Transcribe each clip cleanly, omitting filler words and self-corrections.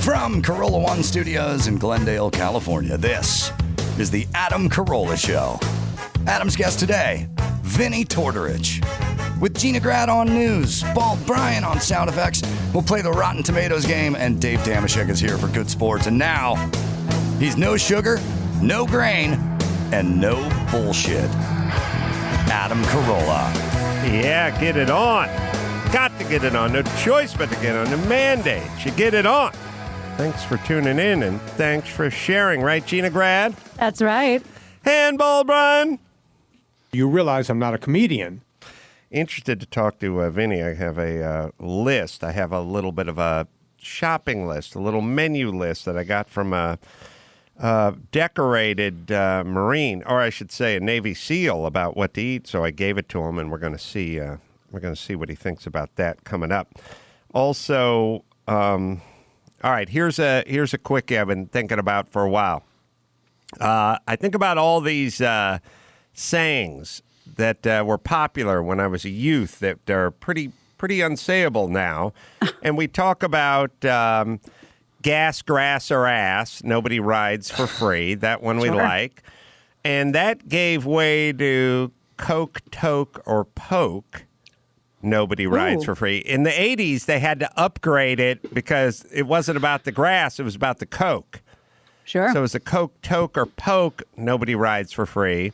From Carolla One Studios in Glendale, California, this is the Adam Carolla Show. Adam's guest today, Vinnie Tortorich. With Gina on news, Bald Brian on sound effects, we'll play the Rotten Tomatoes game, and Dave Dameshek is here for good sports. And now, he's no sugar, no grain, and no bullshit. Adam Carolla. Yeah, get it on. Got to get it on. No choice but to get on. The mandate. You get it on. Thanks for tuning in, and thanks for sharing. Right, Gina Grad? That's right. Handball, Brian. You realize I'm not a comedian. Interested to talk to Vinnie. I have a list. I have a little bit of a shopping list, a little menu list that I got from a decorated Marine, or I should say a Navy SEAL, about what to eat. So I gave it to him, and we're going to see what he thinks about that coming up. Also, all right, here's a quickie I've been thinking about for a while. I think about all these sayings that were popular when I was a youth that are pretty unsayable now. And we talk about gas, grass, or ass. Nobody rides for free. That one we like. And that gave way to coke, toke, or poke. Nobody rides for free. In the 80s, they had to upgrade it because it wasn't about the grass. It was about the coke. Sure. So it was a coke, toke, or poke. Nobody rides for free.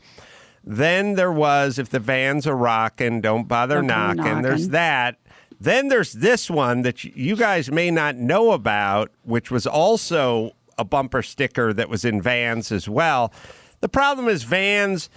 Then there was, if the vans are rocking, don't bother knocking. There's that. Then there's this one that you guys may not know about, which was also a bumper sticker that was in vans as well. The problem is vans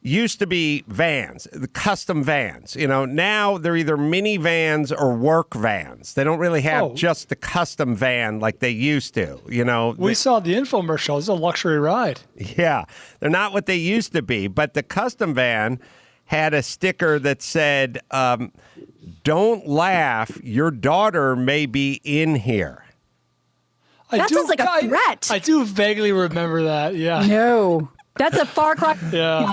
used to be vans, the custom vans. You know, now they're either minivans or work vans. They don't really have just the custom van like they used to. You know, we saw the infomercial. It's a luxury ride. Yeah, they're not what they used to be. But the custom van had a sticker that said, "Don't laugh. Your daughter may be in here." That sounds like a threat. I do vaguely remember that. Yeah. No. That's a far cry. Yeah.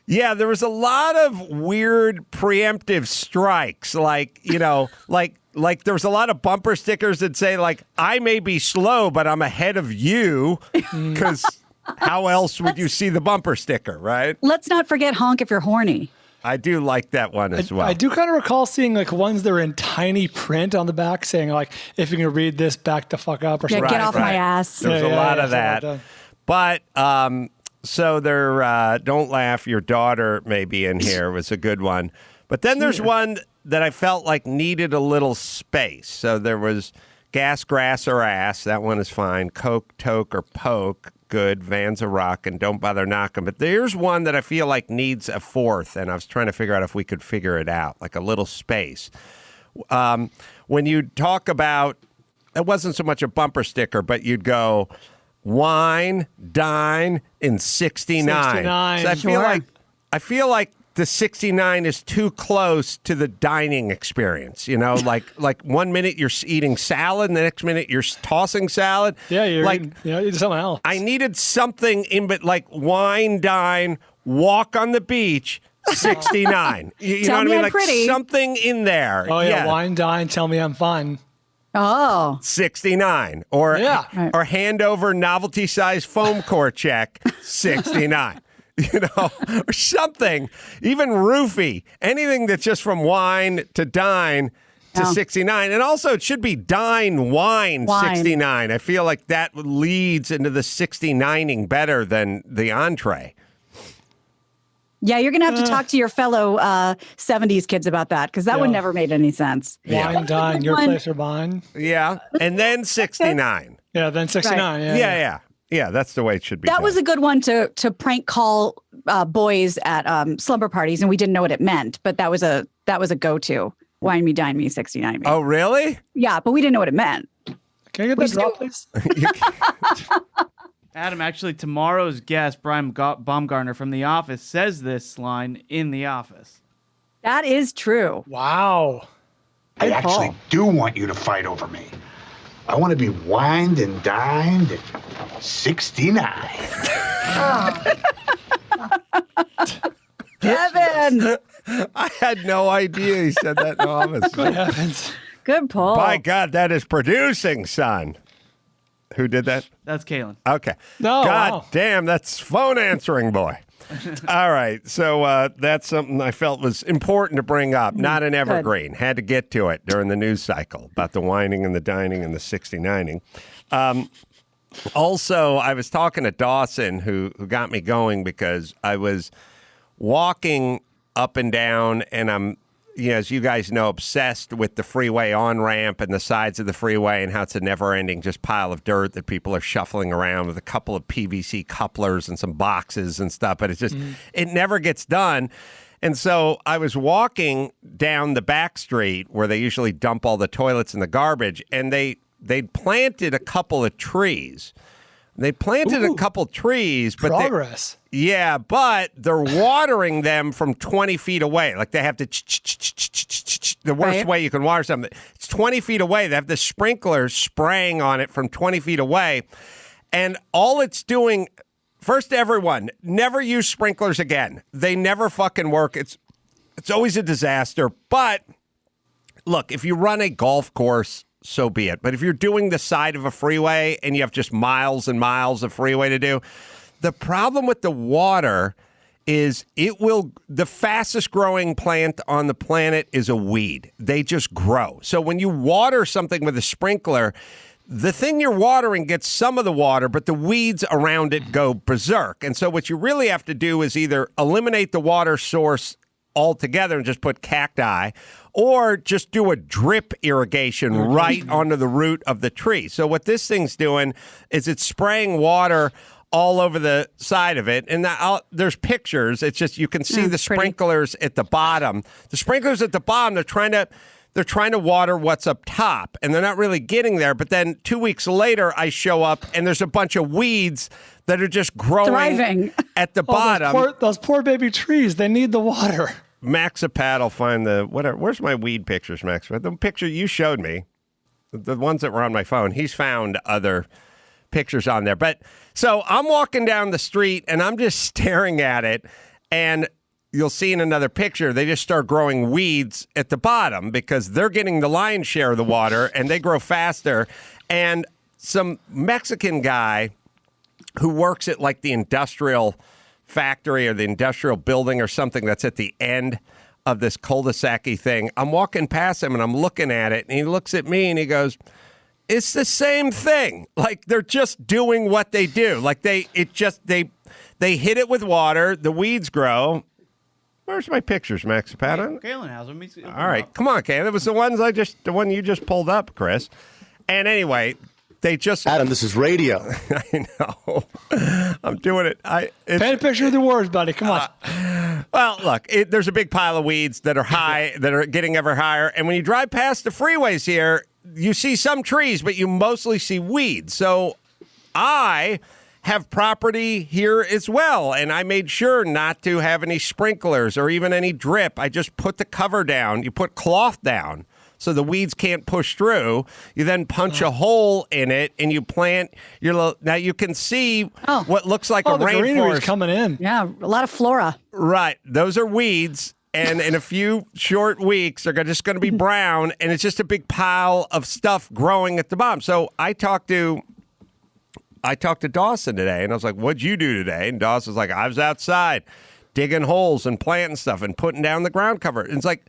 Yeah, there was a lot of weird preemptive strikes, like, you know, like there was a lot of bumper stickers that say, like, I may be slow, but I'm ahead of you, because how else would you see the bumper sticker, right? Let's not forget honk if you're horny. I do like that one as well. I do kind of recall seeing like ones that are in tiny print on the back saying, like, if you can read this, back the fuck up or something. Get off my ass. There's a lot of that. But so there, don't laugh, your daughter may be in here was a good one. But then there's one that I felt like needed a little space. So there was gas, grass, or ass. That one is fine. Coke, toke, or poke. Good. Vans are rockin'. Don't bother knocking. But there's one that I feel like needs a fourth, and I was trying to figure out if we could figure it out, like a little space. When you talk about, it wasn't so much a bumper sticker, but you'd go, wine, dine, in 69. 69. So I feel like the 69 is too close to the dining experience. You know, like 1 minute you're eating salad, and the next minute you're tossing salad. Yeah, you're like eating something else. I needed something in, but like wine, dine, walk on the beach. 69. You know what I mean? Like pretty. Something in there. Oh yeah, wine, dine, tell me I'm fine. Oh. 69. Or hand over novelty size foam core check, 69. You know, or something, even roofie, anything that's just from wine to dine to 69. And also it should be dine, wine. 69. I feel like that leads into the 69ing better than the entree. Yeah, you're going to have to talk to your fellow 70s kids about that, because that would never made any sense. Wine, dine, your place or mine. Yeah, and then 69. Yeah, then 69. Right. Yeah. Yeah, that's the way it should be. That was a good one to prank call boys at slumber parties, and we didn't know what it meant, but that was a go-to. Wine me, dine me, 69 me. Oh, really? Yeah, but we didn't know what it meant. Can I get that drop, please? Adam, actually, tomorrow's guest, Brianbaumgartner from The Office, says this line in The Office. That is true. Wow. I actually do want you to fight over me. I want to be wined and dined at 69. Kevin! I had no idea he said that in The Office. Good heavens. Good pull. By God, that is producing, son. Who did that? That's Kaylin. Okay. No, God wow. damn, that's phone answering, boy. All right. So that's something I felt was important to bring up. Not an evergreen. Had to get to it during the news cycle about the whining and the dining and the 69ing. Also, I was talking to Dawson, who got me going because I was walking up and down, and I'm, as you guys know, obsessed with the freeway on-ramp and the sides of the freeway and how it's a never-ending just pile of dirt that people are shuffling around with a couple of PVC couplers and some boxes and stuff, but it's just, it never gets done. And so I was walking down the back street where they usually dump all the toilets and the garbage, and they'd planted a couple of trees. They planted a couple trees, but Progress. but they're watering them from 20 feet away. Like they have to, the worst way you can water something. It's 20 feet away. They have the sprinklers spraying on it from 20 feet away. And all it's doing, first, everyone, never use sprinklers again. They never fucking work. It's always a disaster. But look, if you run a golf course, so be it. But if you're doing the side of a freeway and you have just miles and miles of freeway to do, the problem with the water is the fastest growing plant on the planet is a weed. They just grow. So when you water something with a sprinkler, the thing you're watering gets some of the water, but the weeds around it go berserk. And so what you really have to do is either eliminate the water source altogether and just put cacti, or just do a drip irrigation right onto the root of the tree. So what this thing's doing is it's spraying water all over the side of it. And there's pictures. It's just, you can see the sprinklers at the bottom. The sprinklers at the bottom, they're trying to water what's up top, and they're not really getting there. But then 2 weeks later, I show up, and there's a bunch of weeds that are just growing Thriving at the bottom. Those poor baby trees, they need the water. Maxapat will find where's my weed pictures, Max? The picture you showed me, the ones that were on my phone, he's found other pictures on there. But so I'm walking down the street and I'm just staring at it, and you'll see in another picture, they just start growing weeds at the bottom because they're getting the lion's share of the water and they grow faster. And some Mexican guy who works at like the industrial factory or the industrial building or something that's at the end of this cul-de-sac-y thing. I'm walking past him and I'm looking at it, and he looks at me and he goes, "It's the same thing. Like they're just doing what they do. Like they hit it with water, the weeds grow." Where's my pictures, Max Patton? Kaylin has them. All right, come on, Kaylin. It was the one you just pulled up, Chris. And anyway, they just Adam, this is radio. I know. I'm doing it. Paint a picture of the words, buddy. Come on. Well, look, there's a big pile of weeds that are high, that are getting ever higher. And when you drive past the freeways here, you see some trees, but you mostly see weeds. So I have property here as well, and I made sure not to have any sprinklers or even any drip. I just put the cover down. You put cloth down so the weeds can't push through. You then punch a hole in it, and you plant your little. Now you can see what looks like a the greenery's rainforest coming in. Yeah, a lot of flora. Right, those are weeds, and in a few short weeks, they're just going to be brown, and it's just a big pile of stuff growing at the bottom. So I talked to Dawson today, and I was like, "What'd you do today?" And Dawson's like, "I was outside digging holes and planting stuff and putting down the ground cover." And it's like,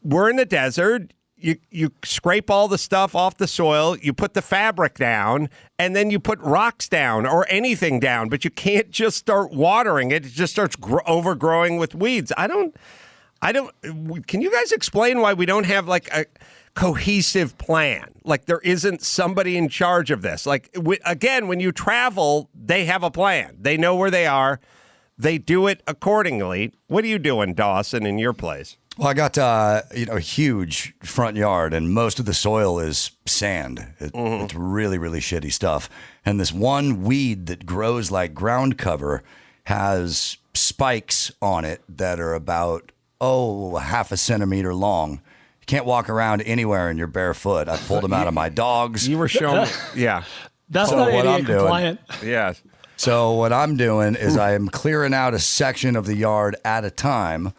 we're in the desert. You scrape all the stuff off the soil, you put the fabric down, and then you put rocks down or anything down, but you can't just start watering it. It just starts overgrowing with weeds. I don't, can you guys explain why we don't have like a cohesive plan? Like there isn't somebody in charge of this. Like again, when you travel, they have a plan. They know where they are. They do it accordingly. What are you doing, Dawson, in your place? Well, I got a huge front yard, and most of the soil is sand. It's really, really shitty stuff. And this one weed that grows like ground cover has spikes on it that are about half a centimeter long. You can't walk around anywhere in your bare foot. I pulled them out of my dogs. You were showing, yeah. That's So not what I'm ADA doing- compliant. Yes. So what I'm doing is I am clearing out a section of the yard at a time,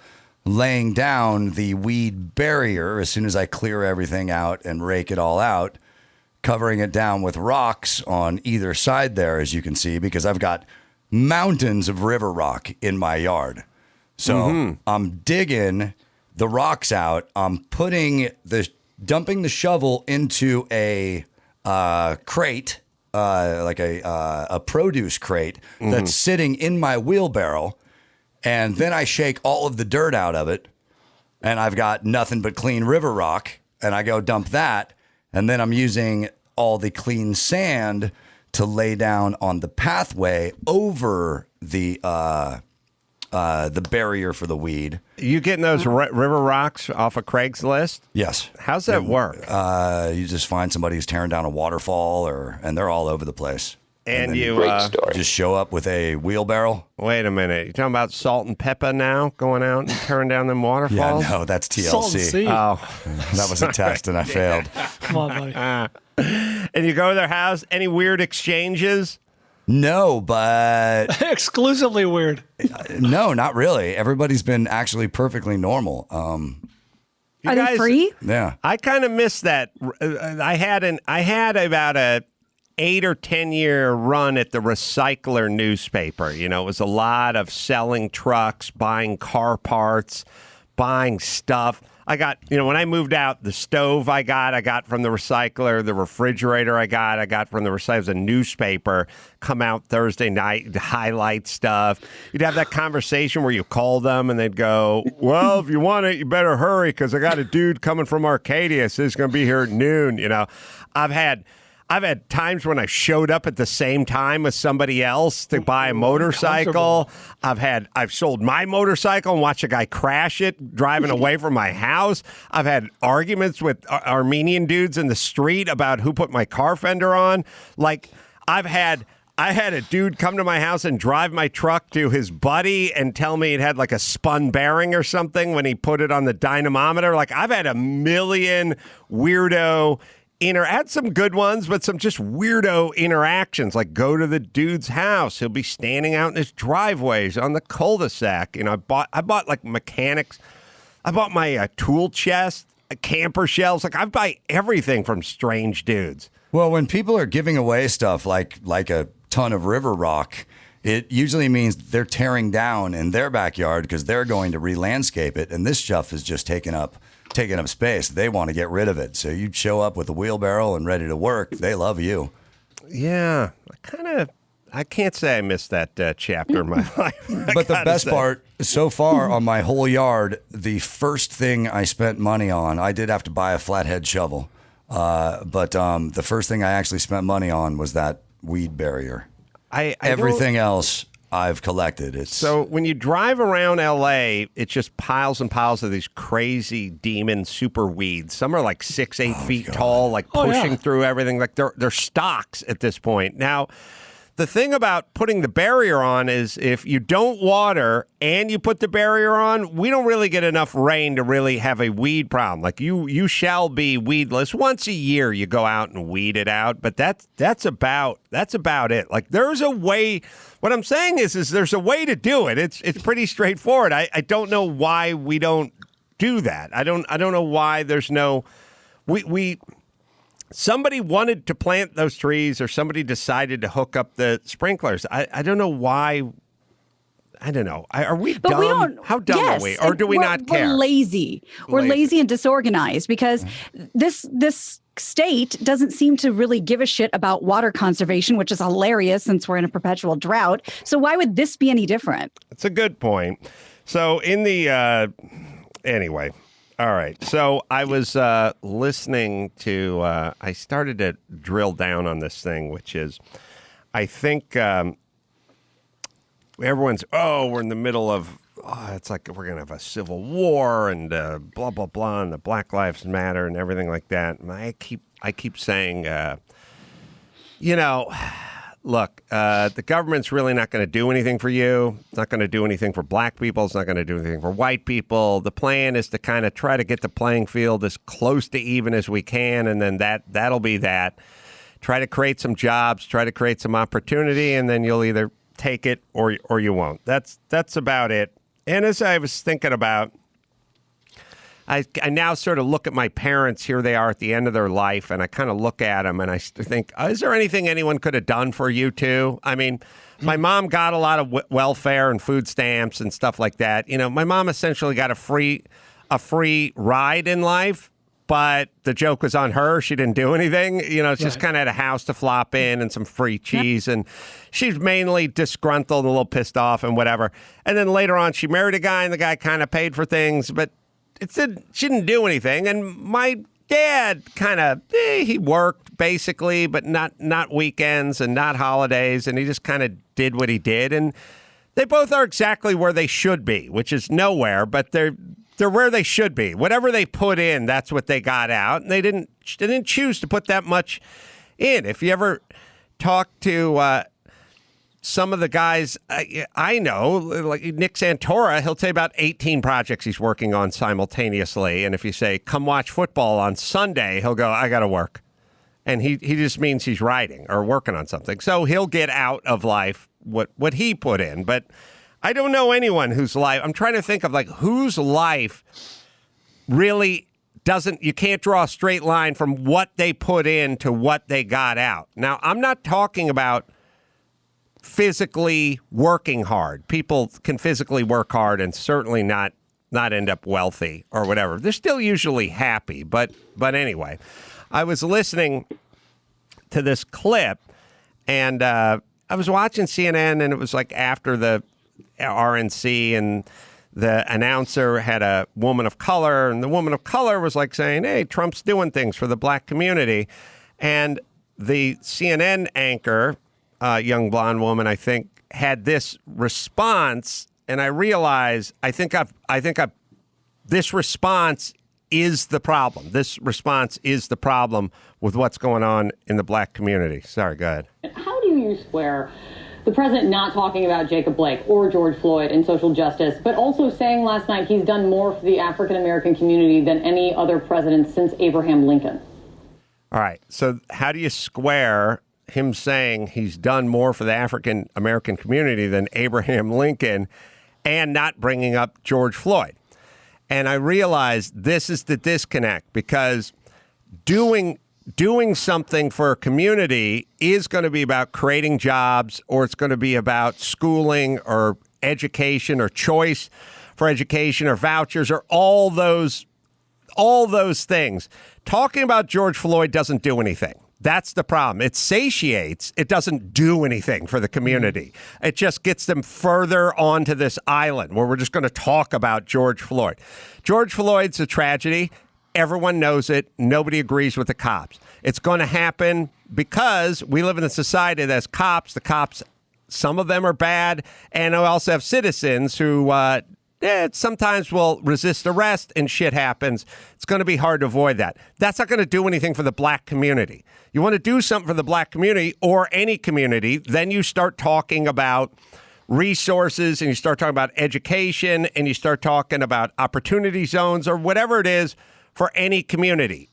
laying down the weed barrier as soon as I clear everything out and rake it all out. covering it down with rocks on either side there, as you can see, because I've got mountains of river rock in my yard. So I'm digging the rocks out. I'm dumping the shovel into a crate, like a produce crate that's sitting in my wheelbarrow. And then I shake all of the dirt out of it, and I've got nothing but clean river rock, and I go dump that. And then I'm using all the clean sand to lay down on the pathway over the barrier for the weed. You getting those river rocks off of Craigslist? Yes. How's that work? You just find somebody who's tearing down a waterfall, and they're all over the place. And you just show up with a wheelbarrow. Wait a minute. You talking about salt and pepper now, going out and tearing down them waterfalls? Yeah, no, that's TLC. Salt and sea. Oh, that was a test, and I failed. Come on, buddy. And you go to their house. Any weird exchanges? No, but Exclusively weird. no, not really. Everybody's been actually perfectly normal. Are they free? Yeah. I kind of miss that. I had about a 8 or 10 year run at the Recycler newspaper. You know, it was a lot of selling trucks, buying car parts, buying stuff. I got, when I moved out, the stove I got from the Recycler, the refrigerator I got from the Recycler. It was a newspaper, come out Thursday night, highlight stuff. You'd have that conversation where you call them and they'd go, well, if you want it, you better hurry because I got a dude coming from Arcadia, says he's going to be here at noon. I've had times when I showed up at the same time as somebody else to buy a motorcycle. I've sold my motorcycle and watched a guy crash it driving away from my house. I've had arguments with Armenian dudes in the street about who put my car fender on. Like I had a dude come to my house and drive my truck to his buddy and tell me it had like a spun bearing or something when he put it on the dynamometer. Like I've had a million weirdo had some good ones, but some just weirdo interactions, like go to the dude's house. He'll be standing out in his driveways on the cul-de-sac. I bought like mechanics. I bought my tool chest, camper shelves. Like I buy everything from strange dudes. Well, when people are giving away stuff like a ton of river rock, it usually means they're tearing down in their backyard because they're going to re-landscape it. And this stuff is just taking up space. They want to get rid of it. So you show up with a wheelbarrow and ready to work. They love you. Yeah. I can't say I missed that chapter in my life. But the best part so far on my whole yard, the first thing I spent money on, I did have to buy a flathead shovel. But the first thing I actually spent money on was that weed barrier. Everything else I've collected. So when you drive around LA, it's just piles and piles of these crazy demon super weeds. Some are like 6-8 feet tall, like pushing through everything. Like they're stocks at this point. Now, the thing about putting the barrier on is if you don't water and you put the barrier on, we don't really get enough rain to really have a weed problem. Like you shall be weedless. Once a year you go out and weed it out, but that's about it. Like there's a way. What I'm saying is there's a way to do it. It's pretty straightforward. I don't know why we don't do that. I don't know why there's no we somebody wanted to plant those trees or somebody decided to hook up the sprinklers. I don't know why. I don't know. Are we dumb? We don't, How dumb are we? Or do we not care? We're lazy. We're lazy and disorganized because this state doesn't seem to really give a shit about water conservation, which is hilarious since we're in a perpetual drought. So why would this be any different? That's a good point. So in the anyway. All right. So I was listening to, I started to drill down on this thing, which is, I think everyone's, we're in the middle of, it's like we're going to have a civil war and blah, blah, blah, and the Black Lives Matter and everything like that. And I keep saying, look, the government's really not going to do anything for you. It's not going to do anything for black people. It's not going to do anything for white people. The plan is to kind of try to get the playing field as close to even as we can, and then that'll be that. Try to create some jobs, try to create some opportunity, and then you'll either take it or you won't. That's about it. And as I was thinking about, I now sort of look at my parents. Here they are at the end of their life, and I kind of look at them and I think, is there anything anyone could have done for you two? I mean, my mom got a lot of welfare and food stamps and stuff like that. You know, my mom essentially got a free ride in life, but the joke was on her. She didn't do anything. You know, it's just kind of had a house to flop in and some free cheese. And she's mainly disgruntled and a little pissed off and whatever. And then later on, she married a guy and the guy kind of paid for things, but she didn't do anything. And my dad kind of, he worked basically, but not weekends and not holidays. And he just kind of did what he did. And they both are exactly where they should be, which is nowhere, but they're where they should be. Whatever they put in, that's what they got out. And they didn't choose to put that much in. If you ever talk to some of the guys I know, like Nick Santora, he'll tell you about 18 projects he's working on simultaneously. And if you say, come watch football on Sunday, he'll go, I got to work. And he just means he's writing or working on something. So he'll get out of life what he put in. But I don't know anyone whose life, I'm trying to think of like whose life really you can't draw a straight line from what they put in to what they got out. Now, I'm not talking about physically working hard. People can physically work hard and certainly not end up wealthy or whatever. They're still usually happy. But anyway, I was listening to this clip and I was watching CNN and it was like after the RNC and the announcer had a woman of color and the woman of color was like saying, hey, Trump's doing things for the black community. And the CNN anchor, young blonde woman, I think, had this response. And I realized, this response is the problem. This response is the problem with what's going on in the black community. Sorry, go ahead. How do you square the president not talking about Jacob Blake or George Floyd and social justice, but also saying last night he's done more for the African-American community than any other president since Abraham Lincoln? All right. So how do you square him saying he's done more for the African-American community than Abraham Lincoln and not bringing up George Floyd? And I realized this is the disconnect because doing something for a community is going to be about creating jobs, or it's going to be about schooling or education or choice for education or vouchers or all those things. Talking about George Floyd doesn't do anything. That's the problem. It satiates. It doesn't do anything for the community. It just gets them further onto this island where we're just going to talk about George Floyd. George Floyd's a tragedy. Everyone knows it. Nobody agrees with the cops. It's going to happen because we live in a society that has cops. The cops, some of them are bad. And we also have citizens who sometimes will resist arrest and shit happens. It's going to be hard to avoid that. That's not going to do anything for the black community. You want to do something for the black community or any community, then you start talking about resources and you start talking about education and you start talking about opportunity zones or whatever it is for any community.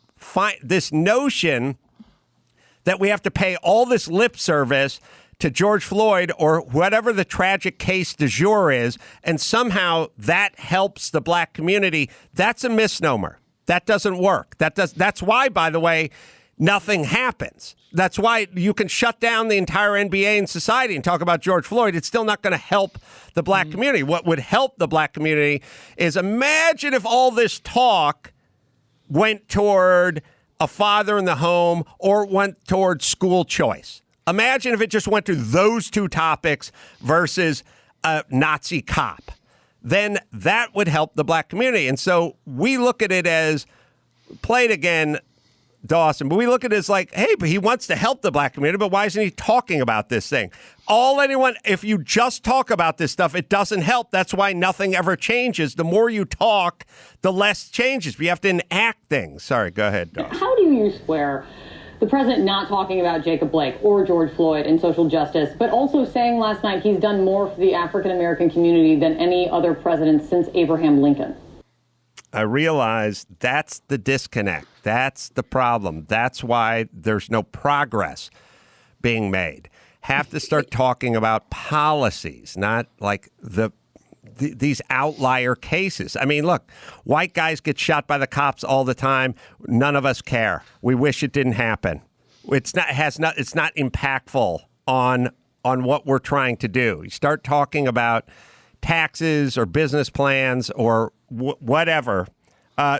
This notion that we have to pay all this lip service to George Floyd or whatever the tragic case du jour is, and somehow that helps the black community, that's a misnomer. That doesn't work. That's why, by the way, nothing happens. That's why you can shut down the entire NBA and society and talk about George Floyd. It's still not going to help the black community. What would help the black community is imagine if all this talk went toward a father in the home or went toward school choice. Imagine if it just went to those two topics versus a Nazi cop. Then that would help the black community. And so we look at it as, play it again, Dawson, but we look at it as like, hey, but he wants to help the black community, but why isn't he talking about this thing? If you just talk about this stuff, it doesn't help. That's why nothing ever changes. The more you talk, the less changes. We have to enact things. Sorry, go ahead, Dawson. How do you square the president not talking about Jacob Blake or George Floyd and social justice, but also saying last night he's done more for the African-American community than any other president since Abraham Lincoln? I realize that's the disconnect. That's the problem. That's why there's no progress being made. Have to start talking about policies, not like the these outlier cases. I mean, look, white guys get shot by the cops all the time. None of us care. We wish it didn't happen. It's not impactful on what we're trying to do. You start talking about taxes or business plans or whatever.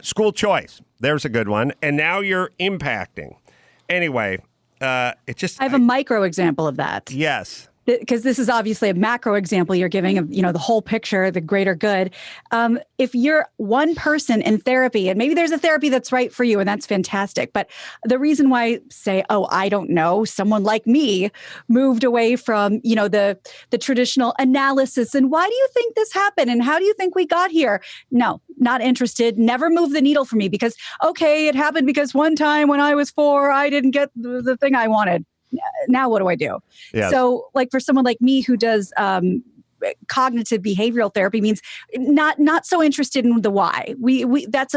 School choice. There's a good one. And now you're impacting. Anyway, I have a micro example of that. Yes. Because this is obviously a macro example you're giving of, the whole picture, the greater good. If you're one person in therapy, and maybe there's a therapy that's right for you, and that's fantastic. But the reason why say, I don't know, someone like me moved away from, the traditional analysis. And why do you think this happened? And how do you think we got here? No, not interested. Never move the needle for me because, okay, it happened because one time when I was 4, I didn't get the thing I wanted. Now what do I do? Yes. So like for someone like me who does cognitive behavioral therapy means not so interested in the why. We that's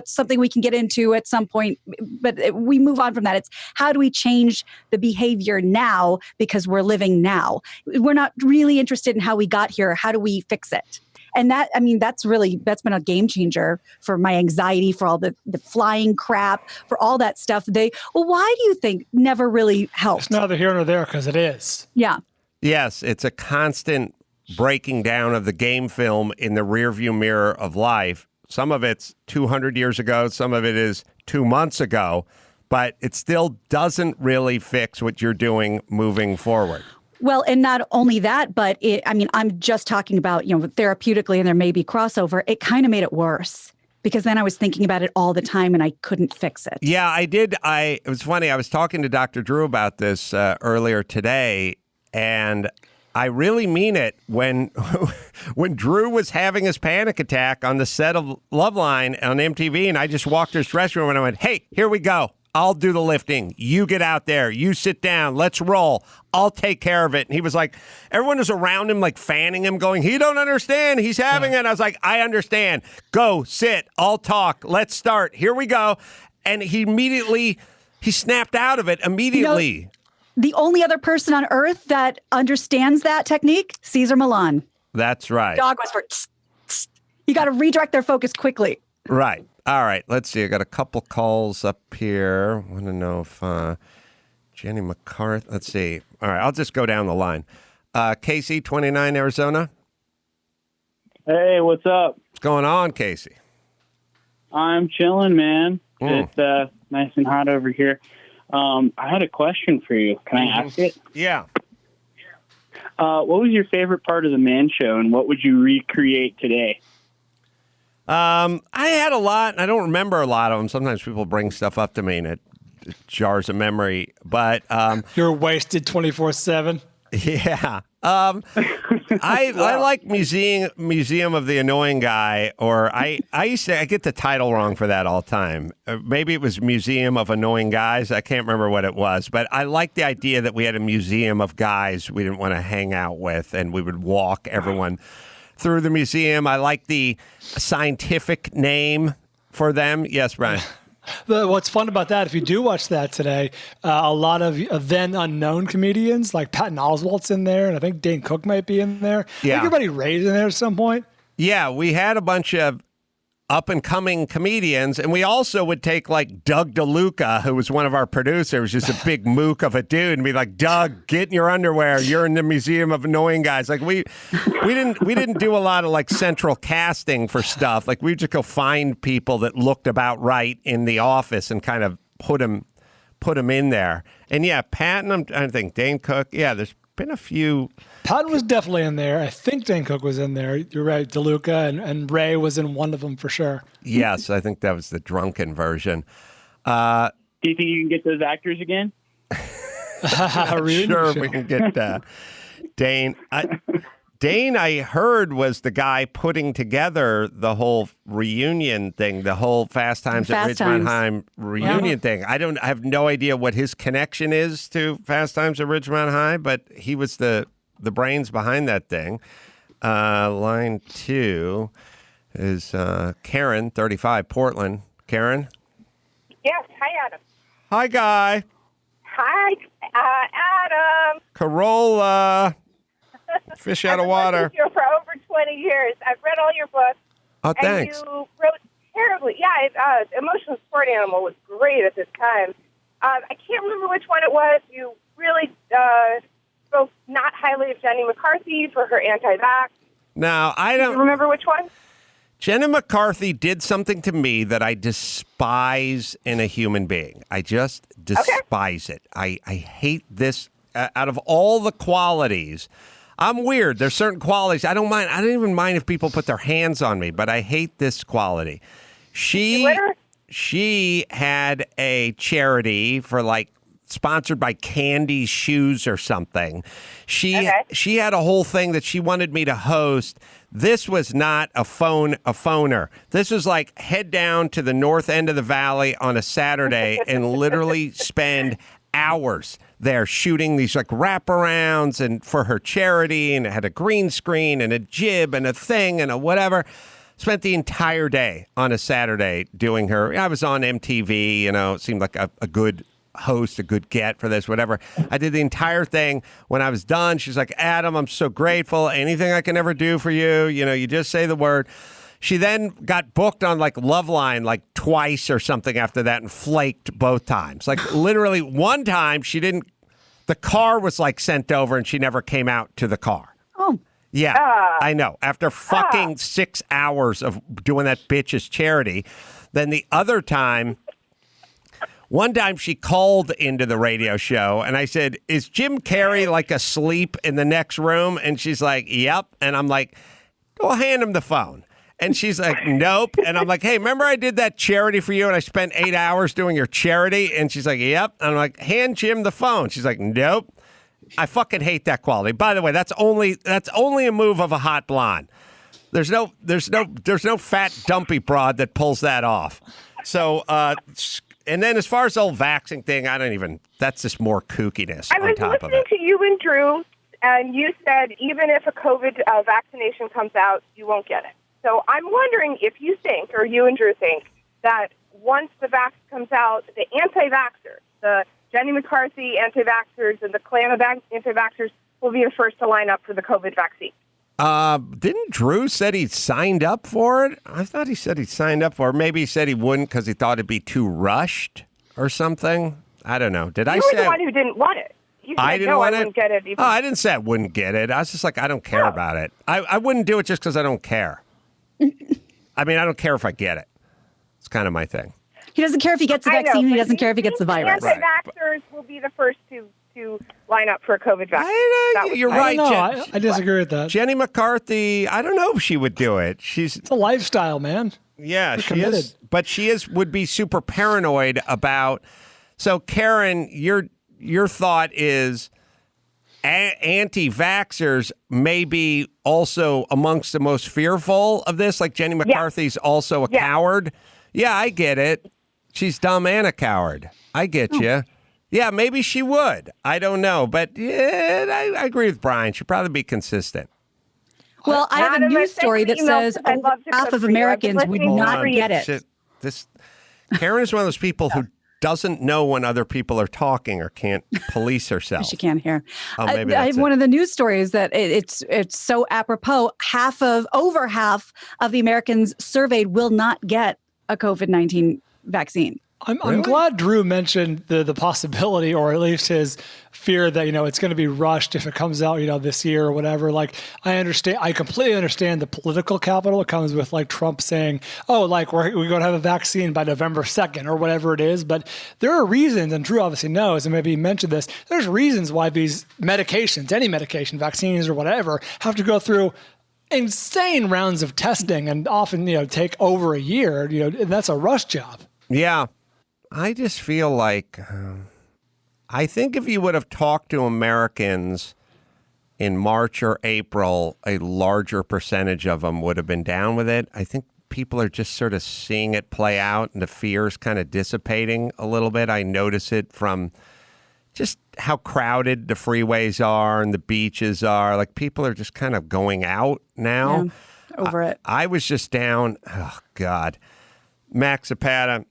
something we can get into at some point, but we move on from that. It's how do we change the behavior now because we're living now. We're not really interested in how we got here. How do we fix it? And that's been a game changer for my anxiety, for all the flying crap, for all that stuff. Why do you think never really helped? It's neither here nor there because it is. Yeah. Yes, it's a constant breaking down of the game film in the rearview mirror of life. Some of it's 200 years ago. Some of it is 2 months ago. But it still doesn't really fix what you're doing moving forward. Well, and not only that, but I'm just talking about, therapeutically, and there may be crossover. It kind of made it worse because then I was thinking about it all the time and I couldn't fix it. Yeah, I did. It was funny. I was talking to Dr. Drew about this earlier today, and I really mean it. When Drew was having his panic attack on the set of Loveline on MTV, and I just walked to his dressing room and I went, hey, here we go. I'll do the lifting. You get out there. You sit down. Let's roll. I'll take care of it. And he was like, everyone was around him, like fanning him, going, he don't understand. He's having it. I was like, I understand. Go, sit. I'll talk. Let's start. Here we go. And he snapped out of it immediately. The only other person on earth that understands that technique, Cesar Millan. That's right. Dog whisper. Tss, tss. You got to redirect their focus quickly. Right. All right, let's see. I got a couple calls up here. I want to know if Jenny McCarthy. Let's see. All right, I'll just go down the line. Casey, 29, Arizona. Hey, what's up? What's going on, Casey? I'm chilling, man. It's nice and hot over here. I had a question for you. Can I ask it? Yeah. What was your favorite part of the Man Show, and what would you recreate today? I had a lot, and I don't remember a lot of them. Sometimes people bring stuff up to me, and it jars a memory. But you're wasted 24/7. Yeah. I like Museum of the Annoying Guy, or I get the title wrong for that all the time. Maybe it was Museum of Annoying Guys. I can't remember what it was, but I like the idea that we had a museum of guys we didn't want to hang out with, and we would walk everyone through the museum. I like the scientific name for them. Yes, Brian. But what's fun about that, if you do watch that today, a lot of then unknown comedians like Patton Oswalt's in there, and I think Dane Cook might be in there. Yeah. I think everybody raised in there at some point. Yeah, we had a bunch of up-and-coming comedians, and we also would take, like, Doug DeLuca, who was one of our producers, just a big mook of a dude, and be like, Doug, get in your underwear. You're in the Museum of Annoying Guys. Like, we didn't do a lot of, like, central casting for stuff. Like, we'd just go find people that looked about right in the office and kind of put them in there. And, yeah, Patton, I think Dane Cook. Yeah, there's been a few. Patton was definitely in there. I think Dane Cook was in there. You're right. DeLuca and Ray was in one of them for sure. Yes, I think that was the drunken version. Do you think you can get those actors again? Really? Sure, we can get Dane. Dane, I heard, was the guy putting together the whole reunion thing, the whole Fast Times at Ridgemont High reunion thing. I have no idea what his connection is to Fast Times at Ridgemont High, but he was the brains behind that thing. Line 2 is Karen, 35, Portland. Karen? Yes. Hi, Adam. Hi, Guy. Hi, Adam. Carolla. Fish out of water. I've been listening to you for over 20 years. I've read all your books. Oh, and thanks. you wrote terribly. Yeah, Emotional Support Animal was great at this time. I can't remember which one it was. You really spoke not highly of Jenny McCarthy for her anti-vax. Now, I don't Do you remember which one? Jenny McCarthy did something to me that I despise in a human being. I just despise it. I hate this. Out of all the qualities, I'm weird. There's certain qualities I don't mind. I don't even mind if people put their hands on me, but I hate this quality. She had a charity for like sponsored by Candy's Shoes or something. She had a whole thing that she wanted me to host. This was not a phoner. This was like head down to the north end of the valley on a Saturday and literally spend hours there shooting these like wraparounds and for her charity, and it had a green screen and a jib and a thing and a whatever. Spent the entire day on a Saturday doing her. I was on MTV, it seemed like a good host, a good get for this, whatever. I did the entire thing. When I was done, she's like, Adam, I'm so grateful. Anything I can ever do for you, you just say the word. She then got booked on like Loveline like twice or something after that and flaked both times. Like literally one time the car was like sent over and she never came out to the car. Oh. Yeah, I know. After fucking 6 hours of doing that bitch's charity. Then the other time, one time she called into the radio show and I said, is Jim Carrey like asleep in the next room? And she's like, yep. And I'm like, well, hand him the phone. And she's like, nope. And I'm like, hey, remember I did that charity for you and I spent 8 hours doing your charity? And she's like, yep. And I'm like, hand Jim the phone. She's like, nope. I fucking hate that quality. By the way, that's only a move of a hot blonde. There's no fat dumpy broad that pulls that off. So, and then as far as the whole vaxxing thing, that's just more kookiness I on was top of listening it. to you and Drew, and you said even if a COVID vaccination comes out, you won't get it. So I'm wondering if you think, or you and Drew think, that once the vax comes out, the anti-vaxxers, the Jenny McCarthy anti-vaxxers and the clan of anti-vaxxers will be the first to line up for the COVID vaccine. Didn't Drew said he signed up for it? I thought he said he signed up for it. Maybe he said he wouldn't because he thought it'd be too rushed or something. I don't know. Did I say You were the one who didn't want it. You said, I didn't want I it? wouldn't get it. Even. Oh, I didn't say I wouldn't get it. I was just like, I don't care about it. I wouldn't do it just because I don't care. I mean, I don't care if I get it. It's kind of my thing. He doesn't care if he gets the vaccine. He doesn't care if he gets the virus. Anti-vaxxers will be the first to line up for a COVID vaccine. You're right. I disagree with that. Jenny McCarthy, I don't know if she would do it. It's a lifestyle, man. Yeah, We're she committed. is. But she would be super paranoid about. So, Karen, your thought is anti-vaxxers may be also amongst the most fearful of this. Like Jenny McCarthy's also a coward. Yeah, I get it. She's dumb and a coward. I get you. Yeah, maybe she would. I don't know. But yeah, I agree with Brian. She'd probably be consistent. Well, I have a news story that says half of Americans would not get it. Karen is one of those people who doesn't know when other people are talking or can't police herself. She can't hear. Oh, maybe I that's have one it. of the news stories that it's so apropos. Over half of the Americans surveyed will not get a COVID-19 vaccine. I'm glad Drew mentioned the possibility, or at least his fear that, it's going to be rushed if it comes out, this year or whatever. Like, I completely understand the political capital. It comes with like Trump saying, oh, like we're going to have a vaccine by November 2nd or whatever it is. But there are reasons, and Drew obviously knows, and maybe he mentioned this, there's reasons why these medications, any medication, vaccines or whatever, have to go through insane rounds of testing and often, take over a year, and that's a rush job. Yeah. I just feel like, I think if you would have talked to Americans in March or April, a larger percentage of them would have been down with it. I think people are just sort of seeing it play out and the fear is kind of dissipating a little bit. I notice it from just how crowded the freeways are and the beaches are. Like people are just kind of going out now. Yeah, over it. I was just down. Oh, God. Max Zapata.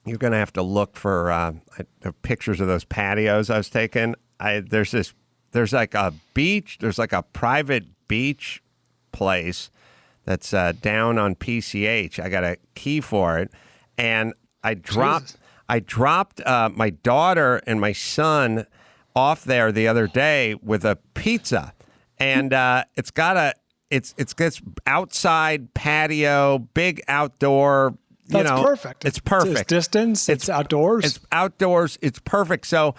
You're going to have to look for pictures of those patios I was taking. There's There's like a beach. There's like a private beach place that's down on PCH. I got a key for it, and I dropped my daughter and my son off there the other day with a pizza, and it's got outside patio, big outdoor. That's perfect. It's perfect. It's distance. It's outdoors. It's outdoors. It's perfect. So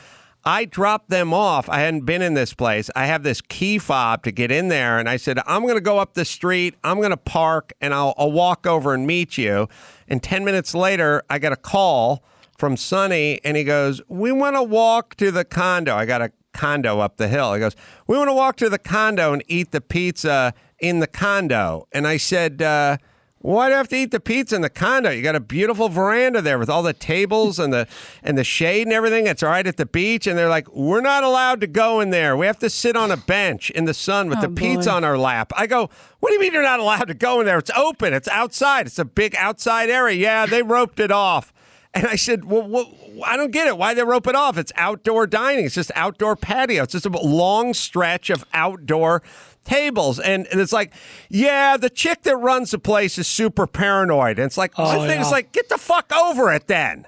I dropped them off. I hadn't been in this place. I have this key fob to get in there. And I said, I'm going to go up the street. I'm going to park and I'll walk over and meet you. And 10 minutes later, I got a call from Sonny and he goes, we want to walk to the condo. I got a condo up the hill. He goes, we want to walk to the condo and eat the pizza in the condo. And I said, why do I have to eat the pizza in the condo? You got a beautiful veranda there with all the tables and the shade and everything. It's all right at the beach. And they're like, we're not allowed to go in there. We have to sit on a bench in the sun with the pizza on our lap. I go, what do you mean you're not allowed to go in there? It's open. It's outside. It's a big outside area. Yeah, they roped it off. And I said, well, I don't get it. Why they rope it off? It's outdoor dining. It's just outdoor patio. It's just a long stretch of outdoor tables. And it's like, yeah, the chick that runs the place is super paranoid. And it's like, my thing is like, get the fuck over it then.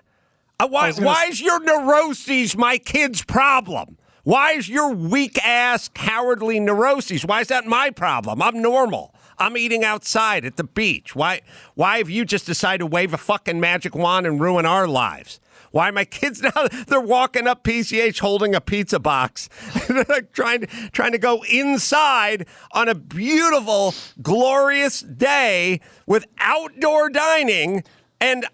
Why is your neuroses my kid's problem? Why is your weak-ass, cowardly neuroses? Why is that my problem? I'm normal. I'm eating outside at the beach. Why have you just decided to wave a fucking magic wand and ruin our lives? Why are my kids now? They're walking up PCH holding a pizza box, trying to go inside on a beautiful, glorious day with outdoor dining. And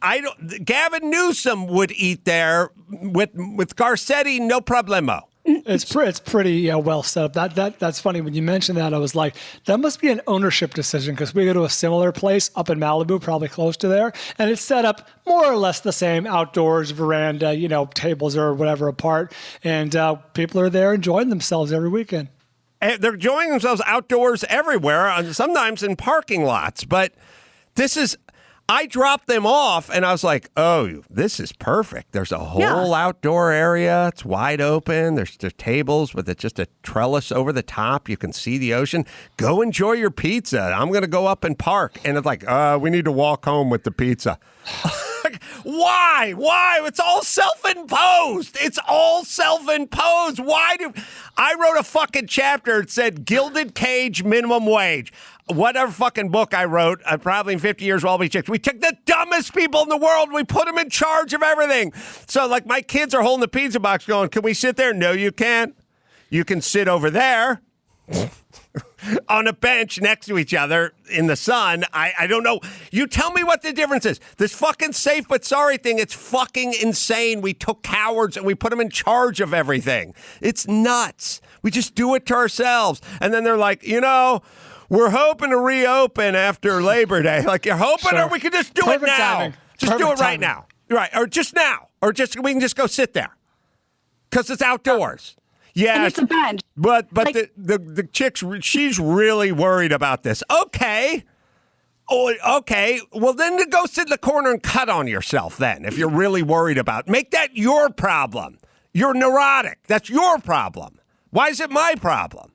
Gavin Newsom would eat there with Garcetti, no problemo. It's pretty well set up. That's funny. When you mentioned that, I was like, that must be an ownership decision because we go to a similar place up in Malibu, probably close to there, and it's set up more or less the same, outdoors, veranda, tables or whatever apart, and people are there enjoying themselves every weekend. And they're enjoying themselves outdoors everywhere, sometimes in parking lots, but I dropped them off and I was like, oh, this is perfect. There's a whole outdoor area. It's wide open. There's tables with just a trellis over the top. You can see the ocean. Go enjoy your pizza. I'm going to go up and park. And it's like, we need to walk home with the pizza. Why? It's all self-imposed. I wrote a fucking chapter. It said gilded cage, minimum wage. Whatever fucking book I wrote, probably in 50 years, we'll be chicks. We took the dumbest people in the world. We put them in charge of everything. So, like, my kids are holding the pizza box going, can we sit there? No, you can't. You can sit over there on a bench next to each other in the sun. I don't know. You tell me what the difference is. This fucking safe but sorry thing, it's fucking insane. We took cowards and we put them in charge of everything. It's nuts. We just do it to ourselves. And then they're like, we're hoping to reopen after Labor Day. Like, you're hoping, or we can just do it now. Timing. Just do it right now. Right. Or just now. Or we can just go sit there. Because it's outdoors. Yeah. And it's a bench. But the chick, she's really worried about this. Okay. Oh, okay. Well, then to go sit in the corner and cut on yourself then, if you're really worried about it. Make that your problem. You're neurotic. That's your problem. Why is it my problem?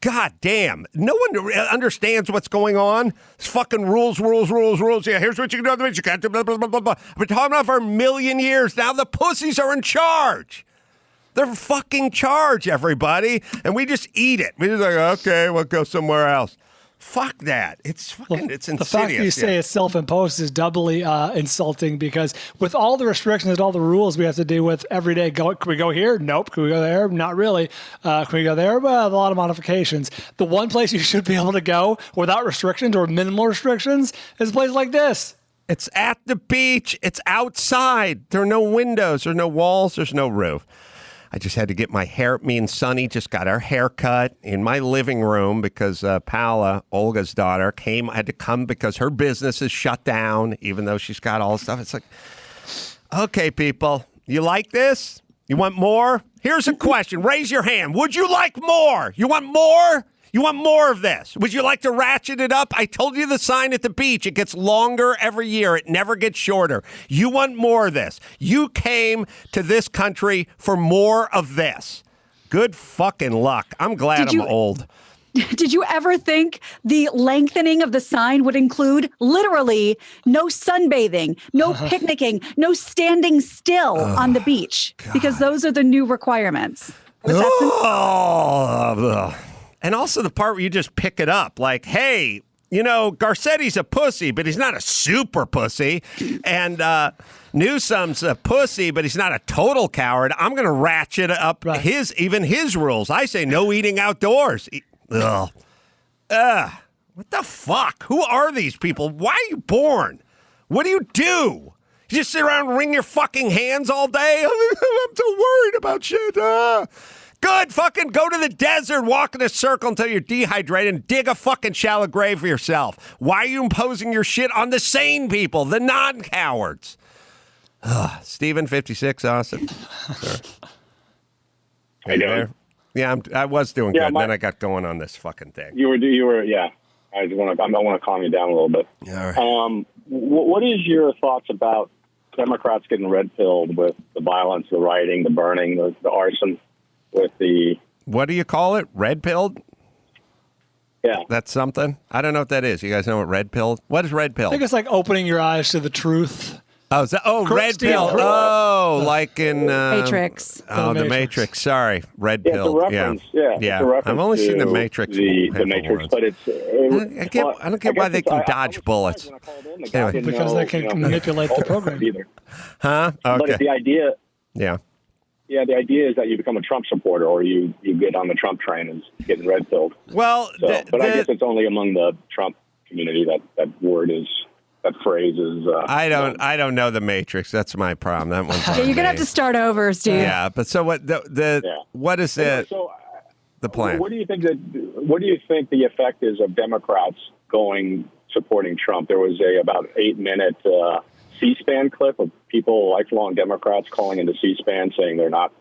God damn. No one understands what's going on. It's fucking rules. Yeah, here's what you can do. You can't do blah, blah, blah, blah, blah. I've been talking about it for a million years. Now the pussies are in charge. They're fucking charge, everybody. And we just eat it. We just like, okay, we'll go somewhere else. Fuck that. It's insidious. The fact that you say it's self-imposed is doubly insulting because with all the restrictions and all the rules we have to deal with every day, can we go here? Nope. Can we go there? Not really. Can we go there? Well, a lot of modifications. The one place you should be able to go without restrictions or minimal restrictions is a place like this. It's at the beach. It's outside. There are no windows. There are no walls. There's no roof. I just had to get my hair. Me and Sonny just got our hair cut in my living room because Paula, Olga's daughter, had to come because her business is shut down, even though she's got all the stuff. It's like, okay, people, you like this? You want more? Here's a question. Raise your hand. Would you like more? You want more? You want more of this? Would you like to ratchet it up? I told you the sign at the beach. It gets longer every year. It never gets shorter. You want more of this. You came to this country for more of this. Good fucking luck. I'm glad I'm old. Did you ever think the lengthening of the sign would include literally no sunbathing, no picnicking, no standing still on the beach? God. Because those are the new requirements. And also the part where you just pick it up like, hey, you know, Garcetti's a pussy, but he's not a super pussy. And Newsom's a pussy, but he's not a total coward. I'm going to ratchet up his rules. I say no eating outdoors. Ugh. What the fuck? Who are these people? Why are you born? What do? You just sit around and wring your fucking hands all day? I'm so worried about shit. Good. Fucking go to the desert, walk in a circle until you're dehydrated, and dig a fucking shallow grave for yourself. Why are you imposing your shit on the sane people, the non-cowards? Steven, 56, Austin. Sir. How you doing? Yeah, I was doing good. Then I got going on this fucking thing. You were, yeah. I want to calm you down a little bit. All right. What is your thoughts about Democrats getting red-pilled with the violence, the rioting, the burning, the arson, with the... What do you call it? Red-pilled? Yeah. That's something? I don't know what that is. You guys know what red-pilled? What is red-pilled? I think it's like opening your eyes to the truth. Oh, red pill. Oh, like in Matrix. Oh, the Matrix. Sorry, red pill. Yeah. I've only seen the Matrix. The Matrix, but it's. I don't get why they can dodge bullets. Anyway. Because they can manipulate the program. Either. Huh? Okay. But the idea. Yeah. Yeah, the idea is that you become a Trump supporter, or you get on the Trump train and getting red pilled. Well, but I guess it's only among the Trump community that word is. That phrase is. I don't know the Matrix. That's my problem. That one's. Yeah, you're gonna have to start over, Steve. Yeah, but so what? What is it? The plan. What do you think the effect is of Democrats supporting Trump? There was about 8-minute C-SPAN clip of people, lifelong Democrats, calling into C-SPAN saying they're not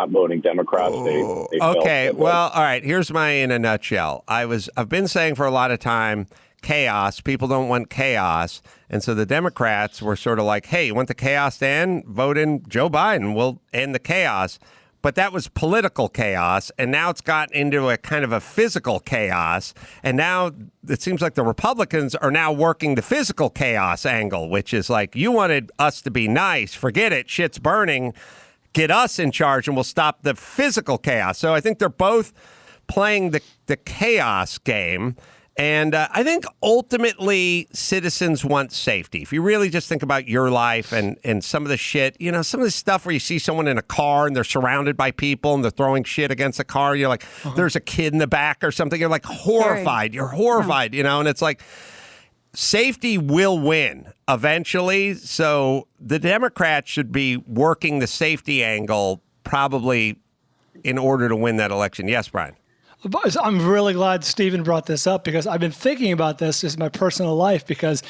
voting Democrats. They okay. Well, all right. Here's in a nutshell. I've been saying for a lot of time. Chaos. People don't want chaos. And so the Democrats were sort of like, hey, you want the chaos to end? Vote in Joe Biden. We'll end the chaos. But that was political chaos. And now it's gotten into a kind of a physical chaos. And now it seems like the Republicans are now working the physical chaos angle, which is like, you wanted us to be nice. Forget it. Shit's burning. Get us in charge and we'll stop the physical chaos. So I think they're both playing the chaos game. And I think ultimately citizens want safety. If you really just think about your life and some of the shit, some of the stuff where you see someone in a car and they're surrounded by people and they're throwing shit against the car. You're like, there's a kid in the back or something. You're like horrified. You're horrified, and it's like safety will win eventually. So the Democrats should be working the safety angle probably in order to win that election. Yes, Brian. I'm really glad Stephen brought this up because I've been thinking about this in my personal life because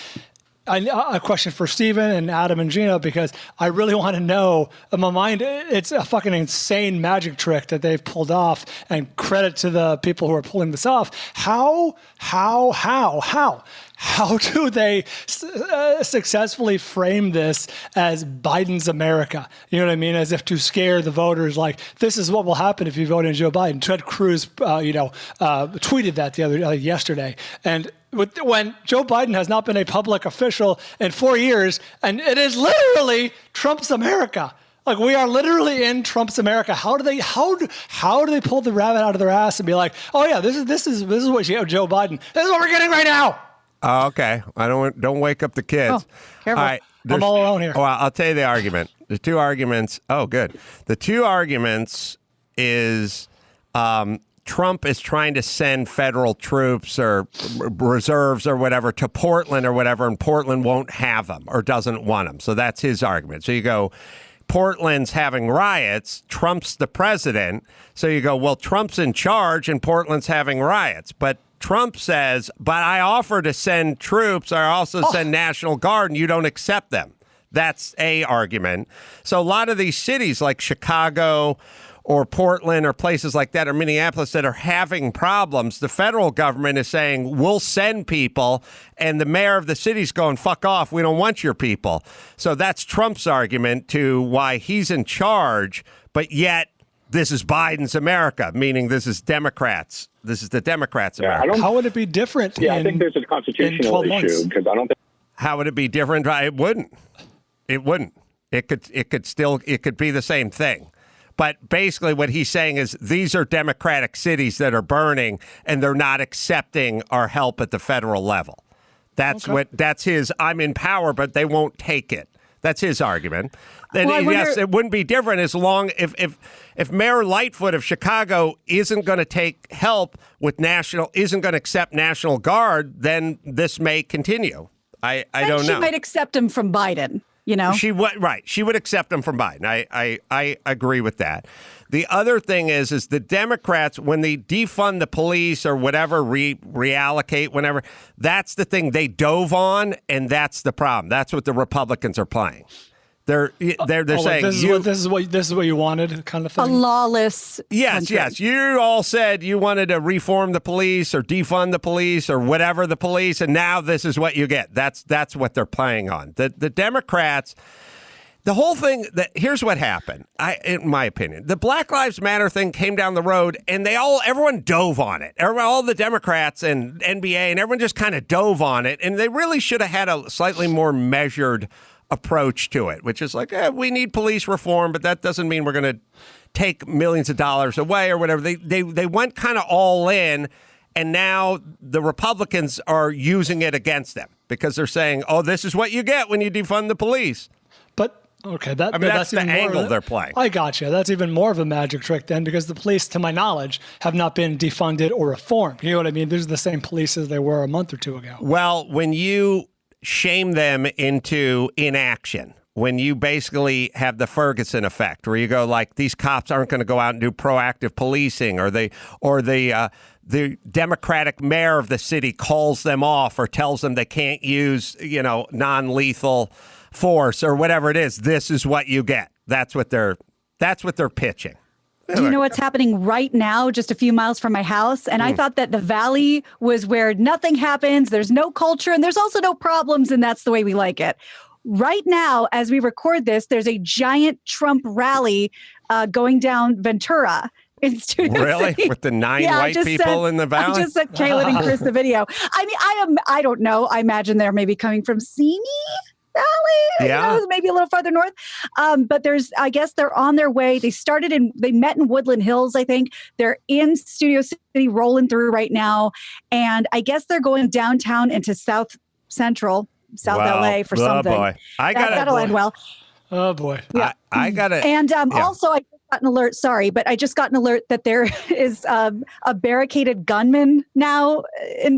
a question for Stephen and Adam and Gina because I really want to know in my mind it's a fucking insane magic trick that they've pulled off and credit to the people who are pulling this off. How do they successfully frame this as Biden's America? You know what I mean? As if to scare the voters, like this is what will happen if you vote in Joe Biden. Ted Cruz, tweeted that yesterday, and when Joe Biden has not been a public official in 4 years, and it is literally Trump's America. Like we are literally in Trump's America. How do they pull the rabbit out of their ass and be like, oh yeah, this is what Joe Biden. This is what we're getting right now. Oh, okay. I don't wake up the kids. Oh, careful. All right, I'm all alone here. Well, I'll tell you the argument. The two arguments. Oh, good. The two arguments is Trump is trying to send federal troops or reserves or whatever to Portland or whatever, and Portland won't have them or doesn't want them. So that's his argument. So you go, Portland's having riots. Trump's the president. So you go, well, Trump's in charge and Portland's having riots. But Trump says, but I offer to send troops. I also send National Guard and you don't accept them. That's a argument. So a lot of these cities like Chicago or Portland or places like that or Minneapolis that are having problems, the federal government is saying, we'll send people, and the mayor of the city's going, fuck off, we don't want your people. So that's Trump's argument to why he's in charge, but yet this is Biden's America, meaning this is Democrats. This is the Democrats' America. How would it be different? I think there's a constitutional issue because I don't think. How would it be different? It wouldn't. It wouldn't. It could be the same thing. But basically what he's saying is these are Democratic cities that are burning and they're not accepting our help at the federal level. That's his, I'm in power, but they won't take it. That's his argument. Yes, it wouldn't be different as long if Mayor Lightfoot of Chicago isn't going to take help with isn't going to accept National Guard, then this may continue. I don't know. She might accept him from Biden. She would accept him from Biden. I agree with that. The other thing is the Democrats, when they defund the police or whatever, reallocate whenever, that's the thing they dove on, and that's the problem. That's what the Republicans are playing. They're saying this is what you wanted, kind of thing. A lawless. Yes. You all said you wanted to reform the police or defund the police or whatever the police, and now this is what you get. That's what they're playing on. The Democrats. The whole thing. Here's what happened. In my opinion, the Black Lives Matter thing came down the road, and everyone dove on it. All the Democrats and NBA and everyone just kind of dove on it, and they really should have had a slightly more measured approach to it, which is like, we need police reform, but that doesn't mean we're going to take millions of dollars away or whatever. They went kind of all in, and now the Republicans are using it against them because they're saying, this is what you get when you defund the police. But okay, that's the angle they're playing. I gotcha. That's even more of a magic trick then, because the police, to my knowledge, have not been defunded or reformed. You know what I mean? These are the same police as they were a month or two ago. Well, when you shame them into inaction, when you basically have the Ferguson effect, where you go like, these cops aren't going to go out and do proactive policing, or the Democratic mayor of the city calls them off or tells them they can't use, non-lethal force or whatever it is. This is what you get. That's what they're pitching. Do you know what's happening right now, just a few miles from my house? And I thought that the Valley was where nothing happens, there's no culture, and there's also no problems, and that's the way we like it. Right now, as we record this, there's a giant Trump rally going down Ventura in Studio Really? City. With the 9 white people in the Valley? I just sent Kaylin and Chris the video. I mean, I don't know. I imagine they're maybe coming from Simi Valley, maybe a little farther north. But I guess they're on their way. They met in Woodland Hills, I think. They're in Studio City, rolling through right now. And I guess they're going downtown into South LA for something. Oh, boy. That'll end well. Oh, boy. Yeah. I got it. And also, I got an alert. Sorry, but I just got an alert that there is a barricaded gunman now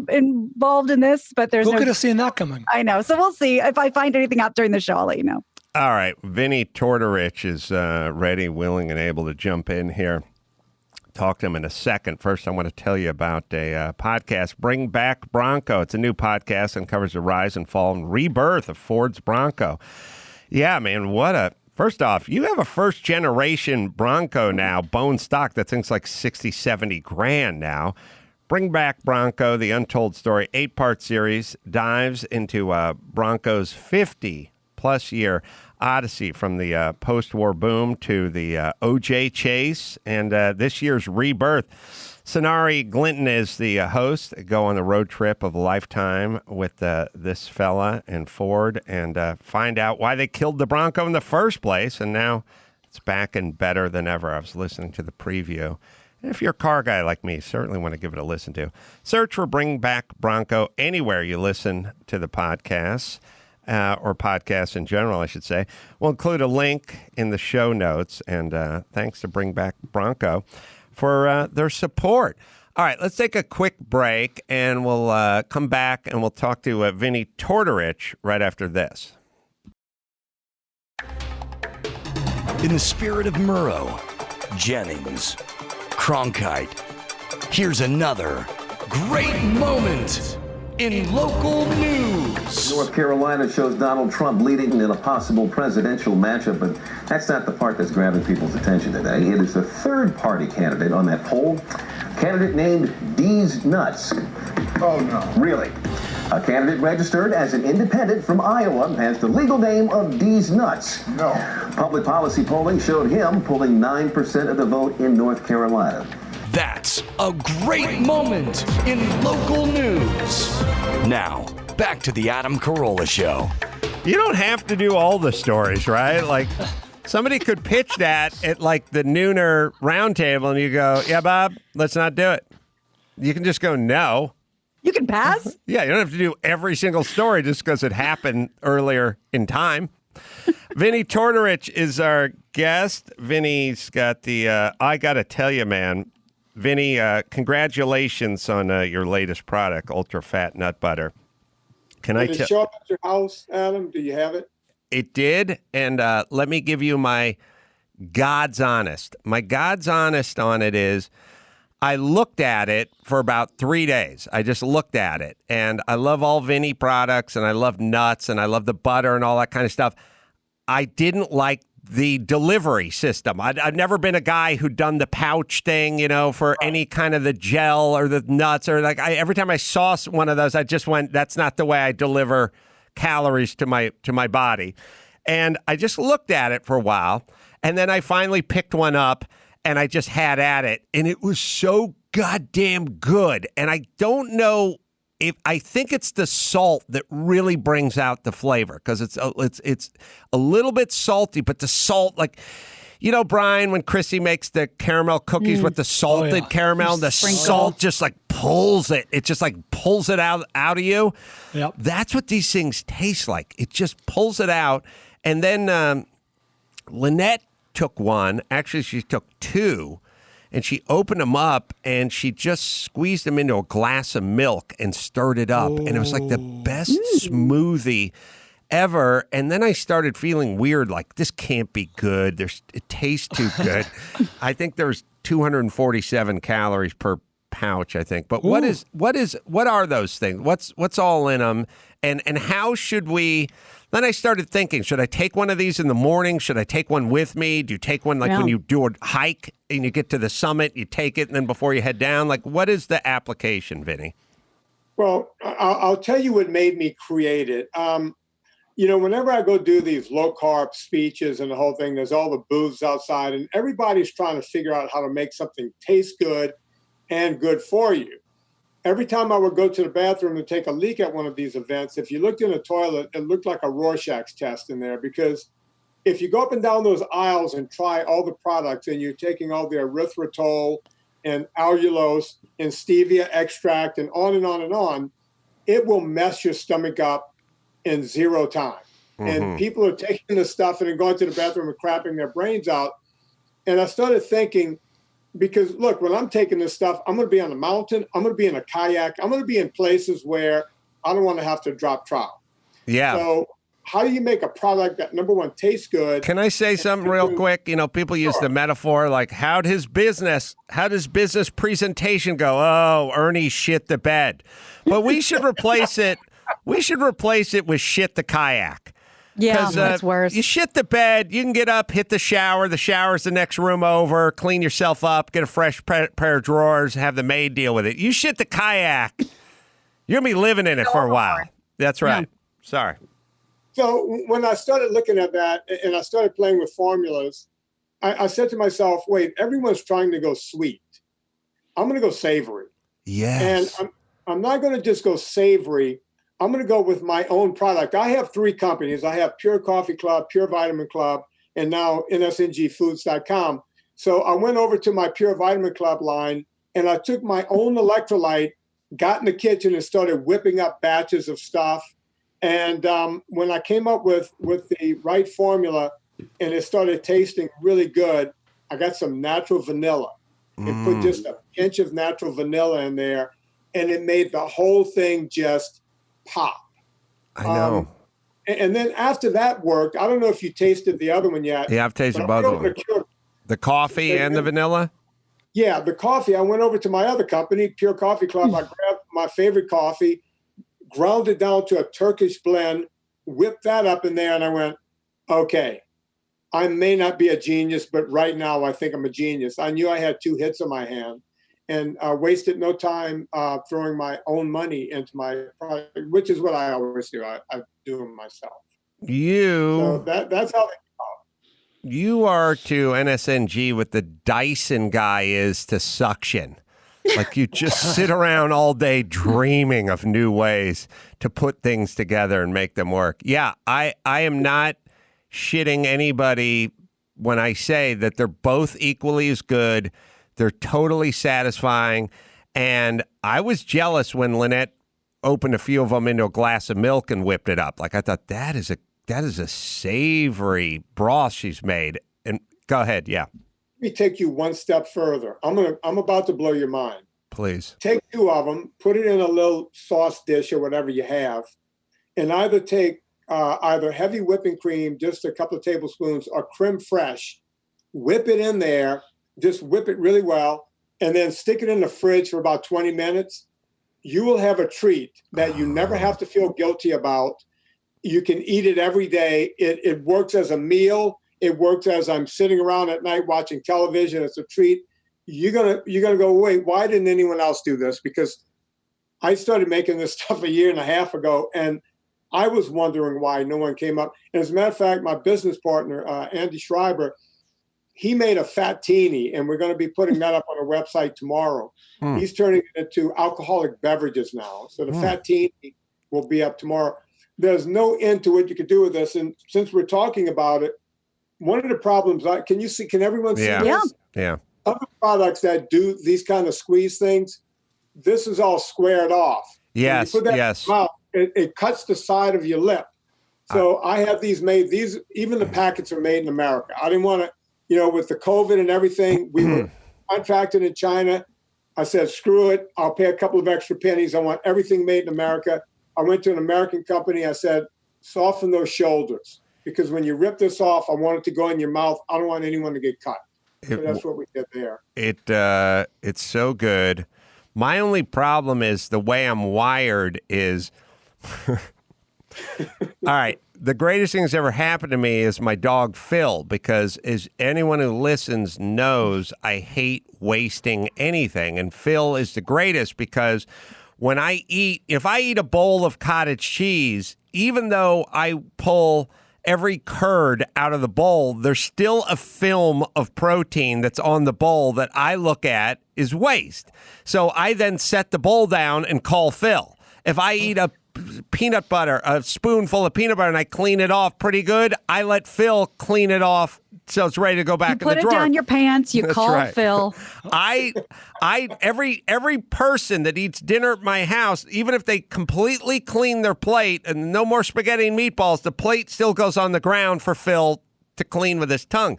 involved in this. But there's Who could have seen that coming? I know. So we'll see. If I find anything out during the show, I'll let you know. All right. Vinnie Tortorich is ready, willing, and able to jump in here. Talk to him in a second. First, I want to tell you about a podcast, Bring Back Bronco. It's a new podcast and covers the rise and fall and rebirth of Ford's Bronco. Yeah, man, first off, you have a first-generation Bronco now, bone stock. That thing's like 60, 70 grand now. Bring Back Bronco, the untold story, 8-part series, dives into Bronco's 50-plus year odyssey from the post-war boom to the O.J. chase and this year's rebirth. Sonari Glinton is the host. Go on the road trip of a lifetime with this fella and Ford and find out why they killed the Bronco in the first place. And now it's back and better than ever. I was listening to the preview. And if you're a car guy like me, certainly want to give it a listen to. Search for Bring Back Bronco anywhere you listen to the podcasts. Or podcasts in general, I should say. We'll include a link in the show notes. And thanks to Bring Back Bronco for their support. All right, let's take a quick break, and we'll come back, and we'll talk to Vinnie Tortorich right after this. In the spirit of Murrow, Jennings, Cronkite, here's another great moment in local news. North Carolina shows Donald Trump leading in a possible presidential matchup, but that's not the part that's grabbing people's attention today. It is the third-party candidate on that poll, candidate named D's Nuts. Oh, no. Really. A candidate registered as an independent from Iowa has the legal name of D's Nuts. No. Public policy polling showed him pulling 9% of the vote in North Carolina. That's a great moment in local news. Now, back to the Adam Carolla Show. You don't have to do all the stories, right? Like, somebody could pitch that at like the nooner roundtable, and you go, "Yeah, Bob, let's not do it." You can just go, "No." You can pass? Yeah, you don't have to do every single story just because it happened earlier in time. Vinnie Tortorich is our guest. Vinnie's got the, I got to tell you, man, Vinnie, congratulations on your latest product, UltraFat Nut Butter. Can I Did it show up at your house, Adam? Do you have it? It did, and let me give you my God's honest. My God's honest on it is I looked at it for about 3 days. I just looked at it, and I love all Vinnie products, and I love nuts, and I love the butter and all that kind of stuff. I didn't like the delivery system. I've never been a guy who'd done the pouch thing, for any kind of the gel or the nuts, or like every time I saw one of those, I just went, that's not the way I deliver calories to my body. And I just looked at it for a while, and then I finally picked one up, and I just had at it, and it was so goddamn good. And I don't know if I think it's the salt that really brings out the flavor, because it's a little bit salty, but the salt, like, Brian, when Chrissy makes the caramel cookies with the salted caramel, the salt just like pulls it. It just like pulls it out of you. Yep. That's what these things taste like. It just pulls it out. And then Lynette took one. Actually, she took two. And she opened them up, and she just squeezed them into a glass of milk and stirred it up. And it was like the best smoothie ever. And then I started feeling weird, like, this can't be good. It tastes too good. I think there's 247 calories per pouch, I think. But what are those things? What's all in them? And how should we... Then I started thinking, should I take one of these in the morning? Should I take one with me? Do you take one when you do a hike and you get to the summit, you take it, and then before you head down? Like, what is the application, Vinnie? Well, I'll tell you what made me create it. Whenever I go do these low-carb speeches and the whole thing, there's all the booths outside, and everybody's trying to figure out how to make something taste good and good for you. Every time I would go to the bathroom to take a leak at one of these events, if you looked in the toilet, it looked like a Rorschach's test in there, because if you go up and down those aisles and try all the products and you're taking all the erythritol and allulose and stevia extract and on and on and on, it will mess your stomach up in zero time. Mm-hmm. And people are taking this stuff and then going to the bathroom and crapping their brains out. And I started thinking, because look, when I'm taking this stuff, I'm going to be on a mountain, I'm going to be in a kayak, I'm going to be in places where I don't want to have to drop trout. Yeah. So how do you make a product that, number one, tastes good? Can I say something real quick? People use the metaphor like, how does business presentation go? Oh, Ernie shit the bed. But we should replace it. We should replace it with shit the kayak. Yeah, that's worse. You shit the bed, you can get up, hit the shower. The shower's the next room over, clean yourself up, get a fresh pair of drawers, have the maid deal with it. You shit the kayak, you're going to be living in it for a while. That's right. Yeah. Sorry. So when I started looking at that and I started playing with formulas, I said to myself, wait, everyone's trying to go sweet. I'm going to go savory. Yes. And I'm not going to just go savory. I'm going to go with my own product. I have 3 companies. I have Pure Coffee Club, Pure Vitamin Club, and now NSNGfoods.com. So I went over to my Pure Vitamin Club line, and I took my own electrolyte, got in the kitchen, and started whipping up batches of stuff. And when I came up with the right formula, and it started tasting really good, I got some natural vanilla and put just a pinch of natural vanilla in there, and it made the whole thing just pop. I know. And then after that worked, I don't know if you tasted the other one yet. Yeah, I've tasted both of them. The coffee and the vanilla? Yeah, the coffee. I went over to my other company, Pure Coffee Club. I grabbed my favorite coffee, ground it down to a Turkish blend, whipped that up in there, and I went, okay, I may not be a genius, but right now I think I'm a genius. I knew I had 2 hits on my hand. and wasted no time throwing my own money into my product, which is what I always do. I do them myself. So that's how you are to NSNG what the Dyson guy is to suction. Like you just sit around all day dreaming of new ways to put things together and make them work. Yeah, I am not shitting anybody when I say that they're both equally as good. They're totally satisfying. And I was jealous when Lynette opened a few of them into a glass of milk and whipped it up. Like I thought that is a savory broth she's made. And go ahead, yeah. Let me take you one step further. I'm about to blow your mind. Please. Take 2 of them, put it in a little sauce dish or whatever you have, and either take either heavy whipping cream, just a couple of tablespoons, or creme fraiche. Whip it in there, just whip it really well, and then stick it in the fridge for about 20 minutes. You will have a treat that you never have to feel guilty about. You can eat it every day. It works as a meal. It works as I'm sitting around at night watching television. It's a treat. You're gonna go, wait, why didn't anyone else do this? Because I started making this stuff 1.5 years ago, and I was wondering why no one came up. And as a matter of fact, my business partner, Andy Schreiber, he made a fatini, and we're going to be putting that up on our website tomorrow. He's turning it into alcoholic beverages now. So the fatini will be up tomorrow. There's no end to what you could do with this. And since we're talking about it, one of the problems, can everyone see this? Yeah. Other products that do these kind of squeeze things, this is all squared off. Yes, when you put that yes. in your mouth, it cuts the side of your lip. So I have these made, even the packets are made in America. I didn't want to, with the COVID and everything, we were contracted in China. I said, screw it. I'll pay a couple of extra pennies. I want everything made in America. I went to an American company. I said, soften those shoulders, because when you rip this off, I want it to go in your mouth. I don't want anyone to get cut. So that's what we did there. It's so good. My only problem is the way I'm wired is, all right, the greatest thing that's ever happened to me is my dog Phil, because as anyone who listens knows, I hate wasting anything. And Phil is the greatest because when if I eat a bowl of cottage cheese, even though I pull every curd out of the bowl, there's still a film of protein that's on the bowl that I look at is waste. So I then set the bowl down and call Phil. If I eat a peanut butter, a spoonful of peanut butter, and I clean it off pretty good, I let Phil clean it off so it's ready to go back in the drawer. You put it down your pants, you call right. Phil. Every person that eats dinner at my house, even if they completely clean their plate and no more spaghetti and meatballs, the plate still goes on the ground for Phil to clean with his tongue.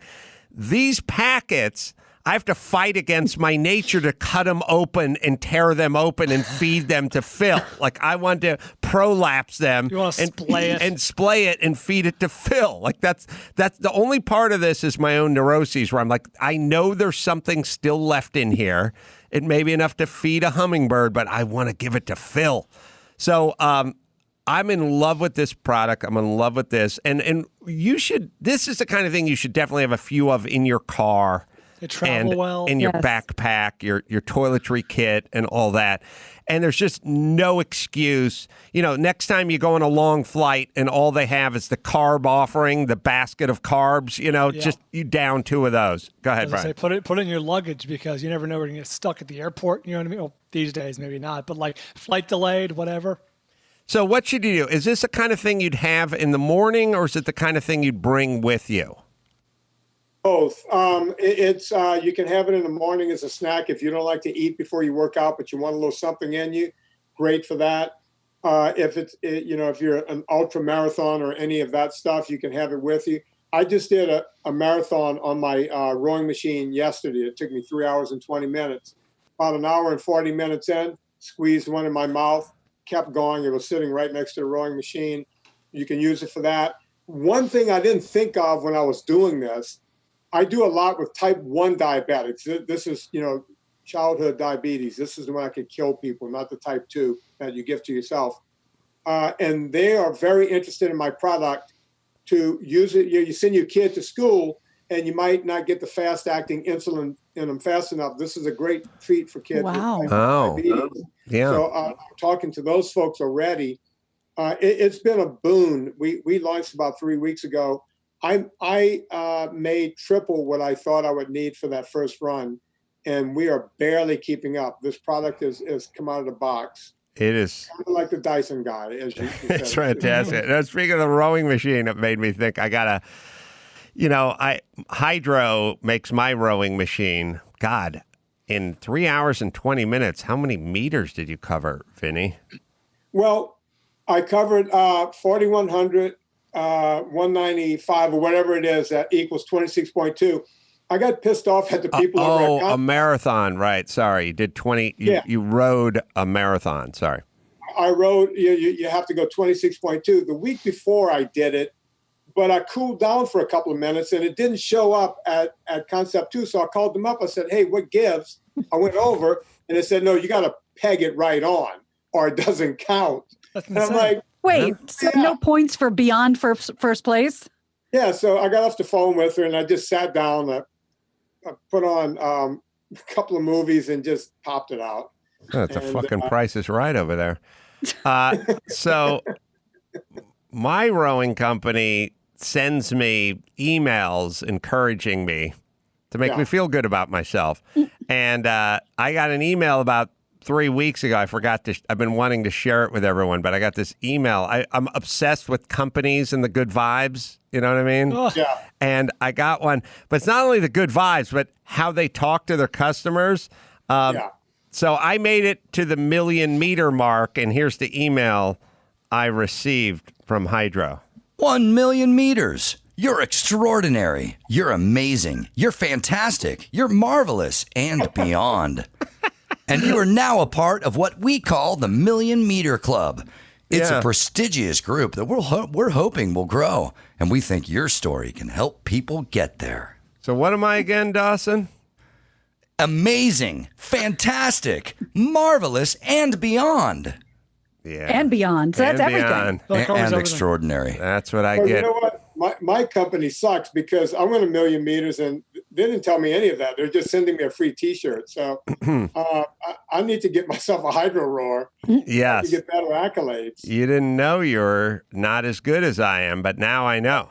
These packets, I have to fight against my nature to cut them open and tear them open and feed them to Phil. Like I want to prolapse them and splay it and feed it to Phil. Like that's the only part of this is my own neuroses where I'm like, I know there's something still left in here. It may be enough to feed a hummingbird, but I want to give it to Phil. So I'm in love with this product. I'm in love with this. And this is the kind of thing you should definitely have a few of in your car. They travel well. In your backpack, your toiletry kit and all that. And there's just no excuse. Next time you go on a long flight and all they have is the carb offering, the basket of carbs, just you down 2 of those. Go ahead, Brian. Put it in your luggage because you never know where you're going to get stuck at the airport. You know what I mean? Well, these days, maybe not, but like flight delayed, whatever. So what should you do? Is this the kind of thing you'd have in the morning or is it the kind of thing you'd bring with you? Both. It's you can have it in the morning as a snack if you don't like to eat before you work out, but you want a little something in you. Great for that. If you're an ultra marathon or any of that stuff, you can have it with you. I just did a marathon on my rowing machine yesterday. It took me 3 hours and 20 minutes. About an hour and 40 minutes in, squeezed one in my mouth, kept going. It was sitting right next to the rowing machine. You can use it for that. One thing I didn't think of when I was doing this, I do a lot with type 1 diabetics. This is, childhood diabetes. This is the one that can kill people, not the type 2 that you give to yourself. And they are very interested in my product to use it. You send your kid to school and you might not get the fast-acting insulin I'm fast enough. This is a great treat for kids. Wow. With diabetes. Yeah. So I'm talking to those folks already. It's been a boon. We launched about 3 weeks ago. I made triple what I thought I would need for that first run, and we are barely keeping up. This product is come out of the box. It is kind of like the Dyson guy, as you said. It's fantastic. Now, speaking of the rowing machine, it made me think I gotta, Hydro makes my rowing machine. God, in 3 hours and 20 minutes, how many meters did you cover, Vinny? Well, I covered 4,100, 195, or whatever it is. That equals 26.2. I got pissed off at the people over at a marathon, right? Sorry, you did 20. You rode a marathon. Sorry, I rode. You have to go 26.2. The week before I did it, but I cooled down for a couple of minutes, and it didn't show up at Concept 2. So I called them up. I said, "Hey, what gives?" I went over, and they said, "No, you got to peg it right on, or it doesn't count." And I'm like, "Wait, so no points for beyond first place?" Yeah. So I got off the phone with her, and I just sat down. I put on a couple of movies and just popped it out. That's a fucking Price is Right over there. So my rowing company sends me emails encouraging me to make me feel good about myself. And I got an email about 3 weeks ago. I forgot to, I've been wanting to share it with everyone, but I got this email. I'm obsessed with companies and the good vibes. You know what I mean? Oh. Yeah. And I got one, but it's not only the good vibes, but how they talk to their customers. So I made it to the 1,000,000 meter mark, and here's the email I received from Hydro. 1 million meters. You're extraordinary. You're amazing. You're fantastic. You're marvelous and beyond. And you are now a part of what we call the 1,000,000 Meter Club. It's a prestigious group that we're hoping will grow, and we think your story can help people get there. So what am I again, Dawson? Amazing, fantastic, marvelous, and beyond. Yeah. And beyond. So that's everything. And extraordinary. That's what I Well, get. you know what? My company sucks because I went 1,000,000 meters and they didn't tell me any of that. They're just sending me a free T-shirt. So I need to get myself a hydro roar. Yes. To get better accolades. You didn't know you were not as good as I am, but now I know.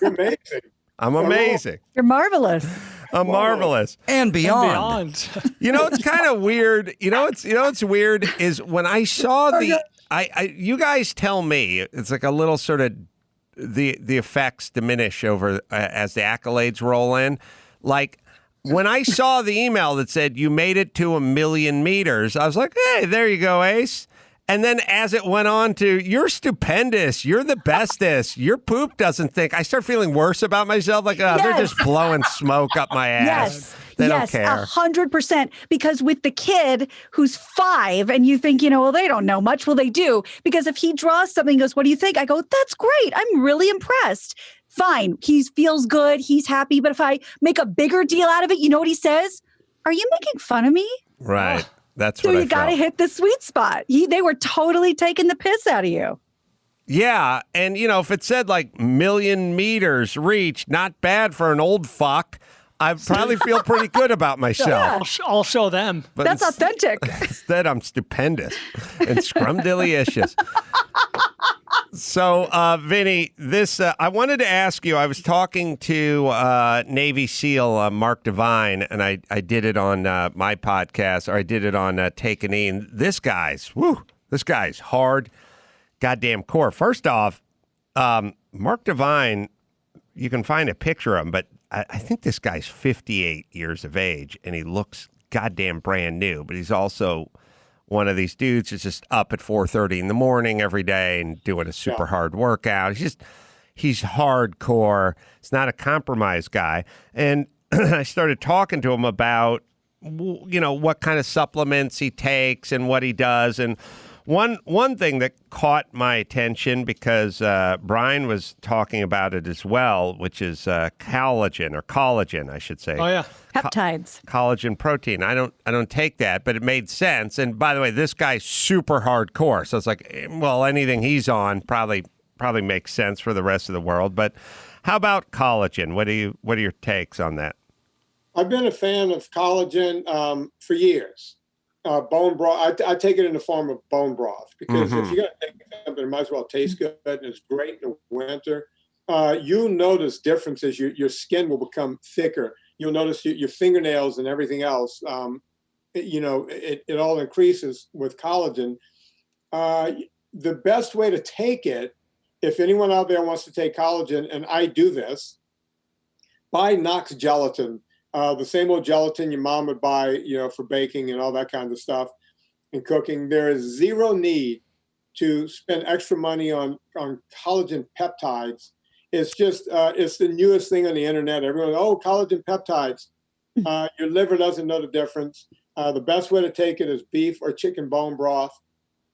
You're amazing. I'm amazing. You're marvelous. I'm marvelous. And beyond. Beyond. You know, it's kind of weird. You know what's weird is when I saw you guys tell me it's like a little sort of the effects diminish over as the accolades roll in. Like when I saw the email that said you made it to 1,000,000 meters, I was like, hey, there you go, Ace. And then as it went on to, you're stupendous, you're the bestest, your poop doesn't think, I start feeling worse about myself. Like, they're just blowing smoke up my ass. Yes. They don't care. 100%. Because with the kid who's 5 and you think, well, they don't know much. Well, they do. Because if he draws something and goes, what do you think? I go, that's great. I'm really impressed. Fine. He feels good. He's happy. But if I make a bigger deal out of it, you know what he says? Are you making fun of me? Right. That's so what I you got to felt. hit the sweet spot. They were totally taking the piss out of you. Yeah. And, if it said like 1,000,000 meters reached, not bad for an old fuck, I probably feel pretty good about myself. Yeah. I'll show them. But That's authentic. Instead, I'm stupendous and scrumdiddlyicious. So, Vinny, I wanted to ask you, I was talking to Navy SEAL Mark Devine, and I did it on my podcast, or I did it on Take a Knee, and this guy's hard goddamn core. First off, Mark Devine, you can find a picture of him, but I think this guy's 58 years of age, and he looks goddamn brand new, but he's also one of these dudes who's just up at 4:30 in the morning every day and doing a super hard workout. He's hardcore. He's not a compromised guy. And I started talking to him about, what kind of supplements he takes and what he does. And one thing that caught my attention, because Brian was talking about it as well, which is collagen, I should say. Oh yeah, peptides, collagen protein. I don't take that, but it made sense. And by the way, this guy's super hardcore, so it's like, well, anything he's on probably makes sense for the rest of the world. But how about collagen? What are your takes on that? I've been a fan of collagen for years. Bone broth, I take it in the form of bone broth because if you're going to take something, it might as well taste good, and it's great in the winter. You'll notice differences. Your skin will become thicker. You'll notice your fingernails and everything else. It all increases with collagen. The best way to take it, if anyone out there wants to take collagen, and I do this, buy Knox gelatin. The same old gelatin your mom would buy, for baking and all that kind of stuff and cooking. There is zero need to spend extra money on collagen peptides. It's just, it's the newest thing on the internet. Everyone, collagen peptides. Your liver doesn't know the difference. The best way to take it is beef or chicken bone broth.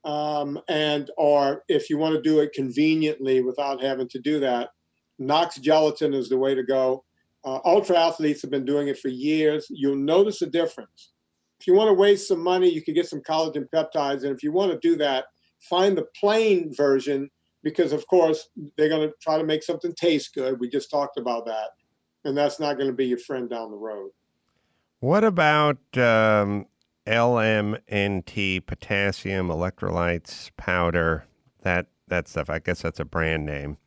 Or if you want to do it conveniently without having to do that, Knox gelatin is the way to go. Ultra athletes have been doing it for years. You'll notice a difference. If you want to waste some money, you can get some collagen peptides. And if you want to do that, find the plain version because, of course, they're going to try to make something taste good. We just talked about that. And that's not going to be your friend down the road. What about LMNT, potassium, electrolytes, powder, that stuff? I guess that's a brand name.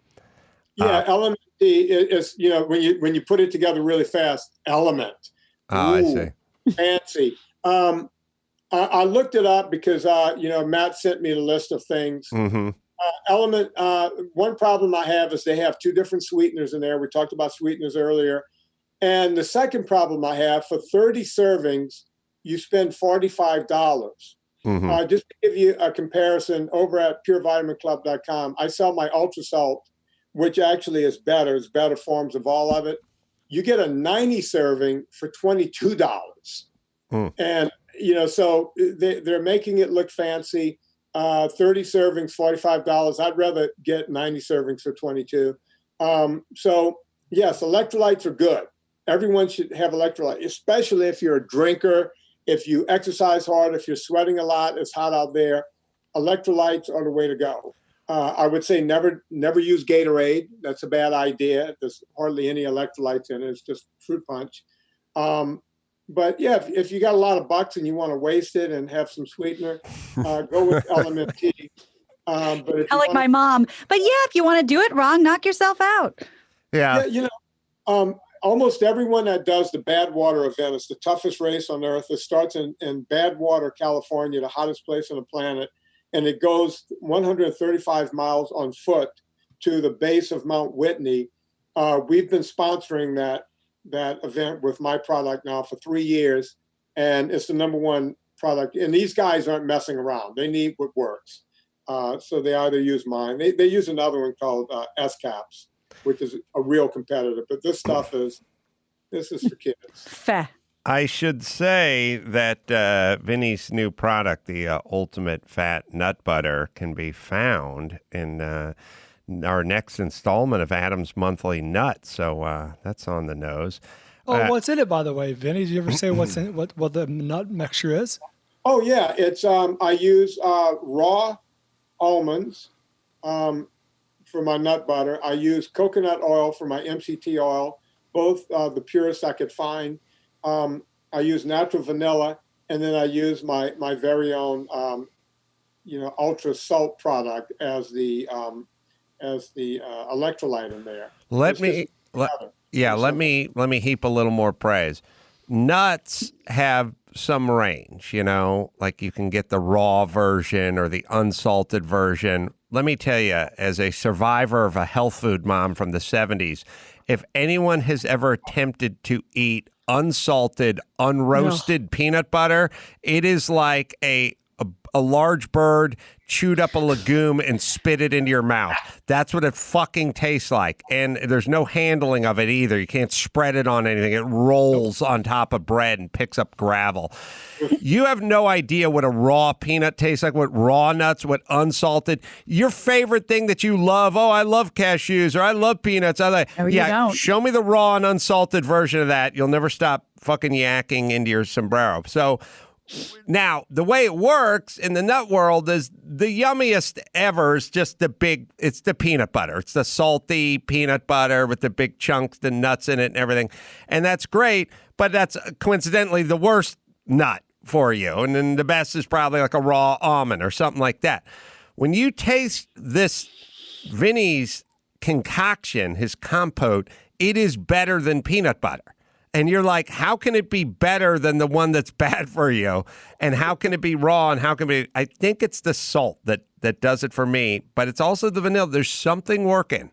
Yeah, LMNT is, when you put it together really fast, element. Oh, I see. Fancy. I looked it up because, Matt sent me the list of things. Element, one problem I have is they have two different sweeteners in there. We talked about sweeteners earlier. And the second problem I have, for 30 servings, you spend $45. Just to give you a comparison, over at purevitaminclub.com, I sell my Ultra Salt, which actually is better. It's better forms of all of it. You get a 90 serving for $22. And, so they're making it look fancy. 30 servings, $45. I'd rather get 90 servings for $22. So, yes, electrolytes are good. Everyone should have electrolytes, especially if you're a drinker, if you exercise hard, if you're sweating a lot, it's hot out there. Electrolytes are the way to go. I would say never use Gatorade. That's a bad idea. There's hardly any electrolytes in it. It's just fruit punch. But yeah, if you got a lot of bucks and you want to waste it and have some sweetener, go with LMNT. But I like my mom. But yeah, if you want to do it wrong, knock yourself out. Yeah. Almost everyone that does the Badwater event, it's the toughest race on earth. It starts in Badwater, California, the hottest place on the planet. And it goes 135 miles on foot to the base of Mount Whitney. We've been sponsoring that event with my product now for 3 years. And it's the #1 product. And these guys aren't messing around. They need what works. So they either use mine. They use another one called S-Caps, which is a real competitor. But this stuff is for kids. Fair. I should say that Vinny's new product, the Ultimate Fat Nut Butter, can be found in our next installment of Adam's Monthly Nut. So that's on the nose. Oh, what's in it, by the way, Vinny? Did you ever say what's in it, what the nut mixture is? Oh, yeah. It's I use raw almonds for my nut butter. I use coconut oil for my MCT oil, both the purest I could find. I use natural vanilla, and then I use my very own, ultra salt product as the electrolyte in there. Let me heap a little more praise. Nuts have some range, like you can get the raw version or the unsalted version. Let me tell you, as a survivor of a health food mom from the 70s, if anyone has ever attempted to eat unsalted, unroasted peanut butter, it is like a large bird chewed up a legume and spit it into your mouth. That's what it fucking tastes like. And there's no handling of it either. You can't spread it on anything. It rolls on top of bread and picks up gravel. You have no idea what a raw peanut tastes like, what raw nuts, what unsalted. Your favorite thing that you love, I love cashews or I love peanuts. Show me the raw and unsalted version of that. You'll never stop fucking yakking into your sombrero. So Now, the way it works in the nut world is the yummiest ever is just it's the peanut butter. It's the salty peanut butter with the big chunks, the nuts in it and everything. And that's great, but that's coincidentally the worst nut for you. And then the best is probably like a raw almond or something like that. When you taste this Vinnie's concoction, his compote, it is better than peanut butter. And you're like, how can it be better than the one that's bad for you? And how can it be raw? And how can it be? I think it's the salt that does it for me, but it's also the vanilla. There's something working.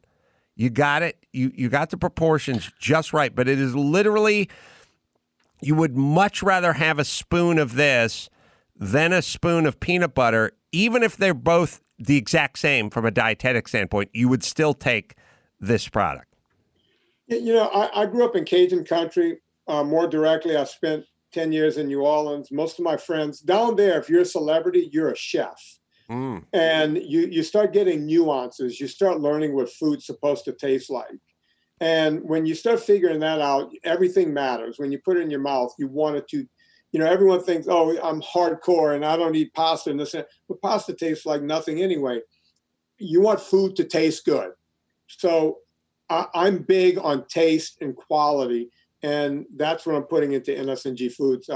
You got it. You got the proportions just right. But it is literally, you would much rather have a spoon of this than a spoon of peanut butter. Even if they're both the exact same from a dietetic standpoint, you would still take this product. You know, I grew up in Cajun country. More directly, I spent 10 years in New Orleans. Most of my friends down there, if you're a celebrity, you're a chef. And you start getting nuances. You start learning what food's supposed to taste like. And when you start figuring that out, everything matters. When you put it in your mouth, you want it to, you know, everyone thinks, oh, I'm hardcore and I don't eat pasta and this. But pasta tastes like nothing anyway. You want food to taste good. So I'm big on taste and quality, and that's what I'm putting into NSNG Foods.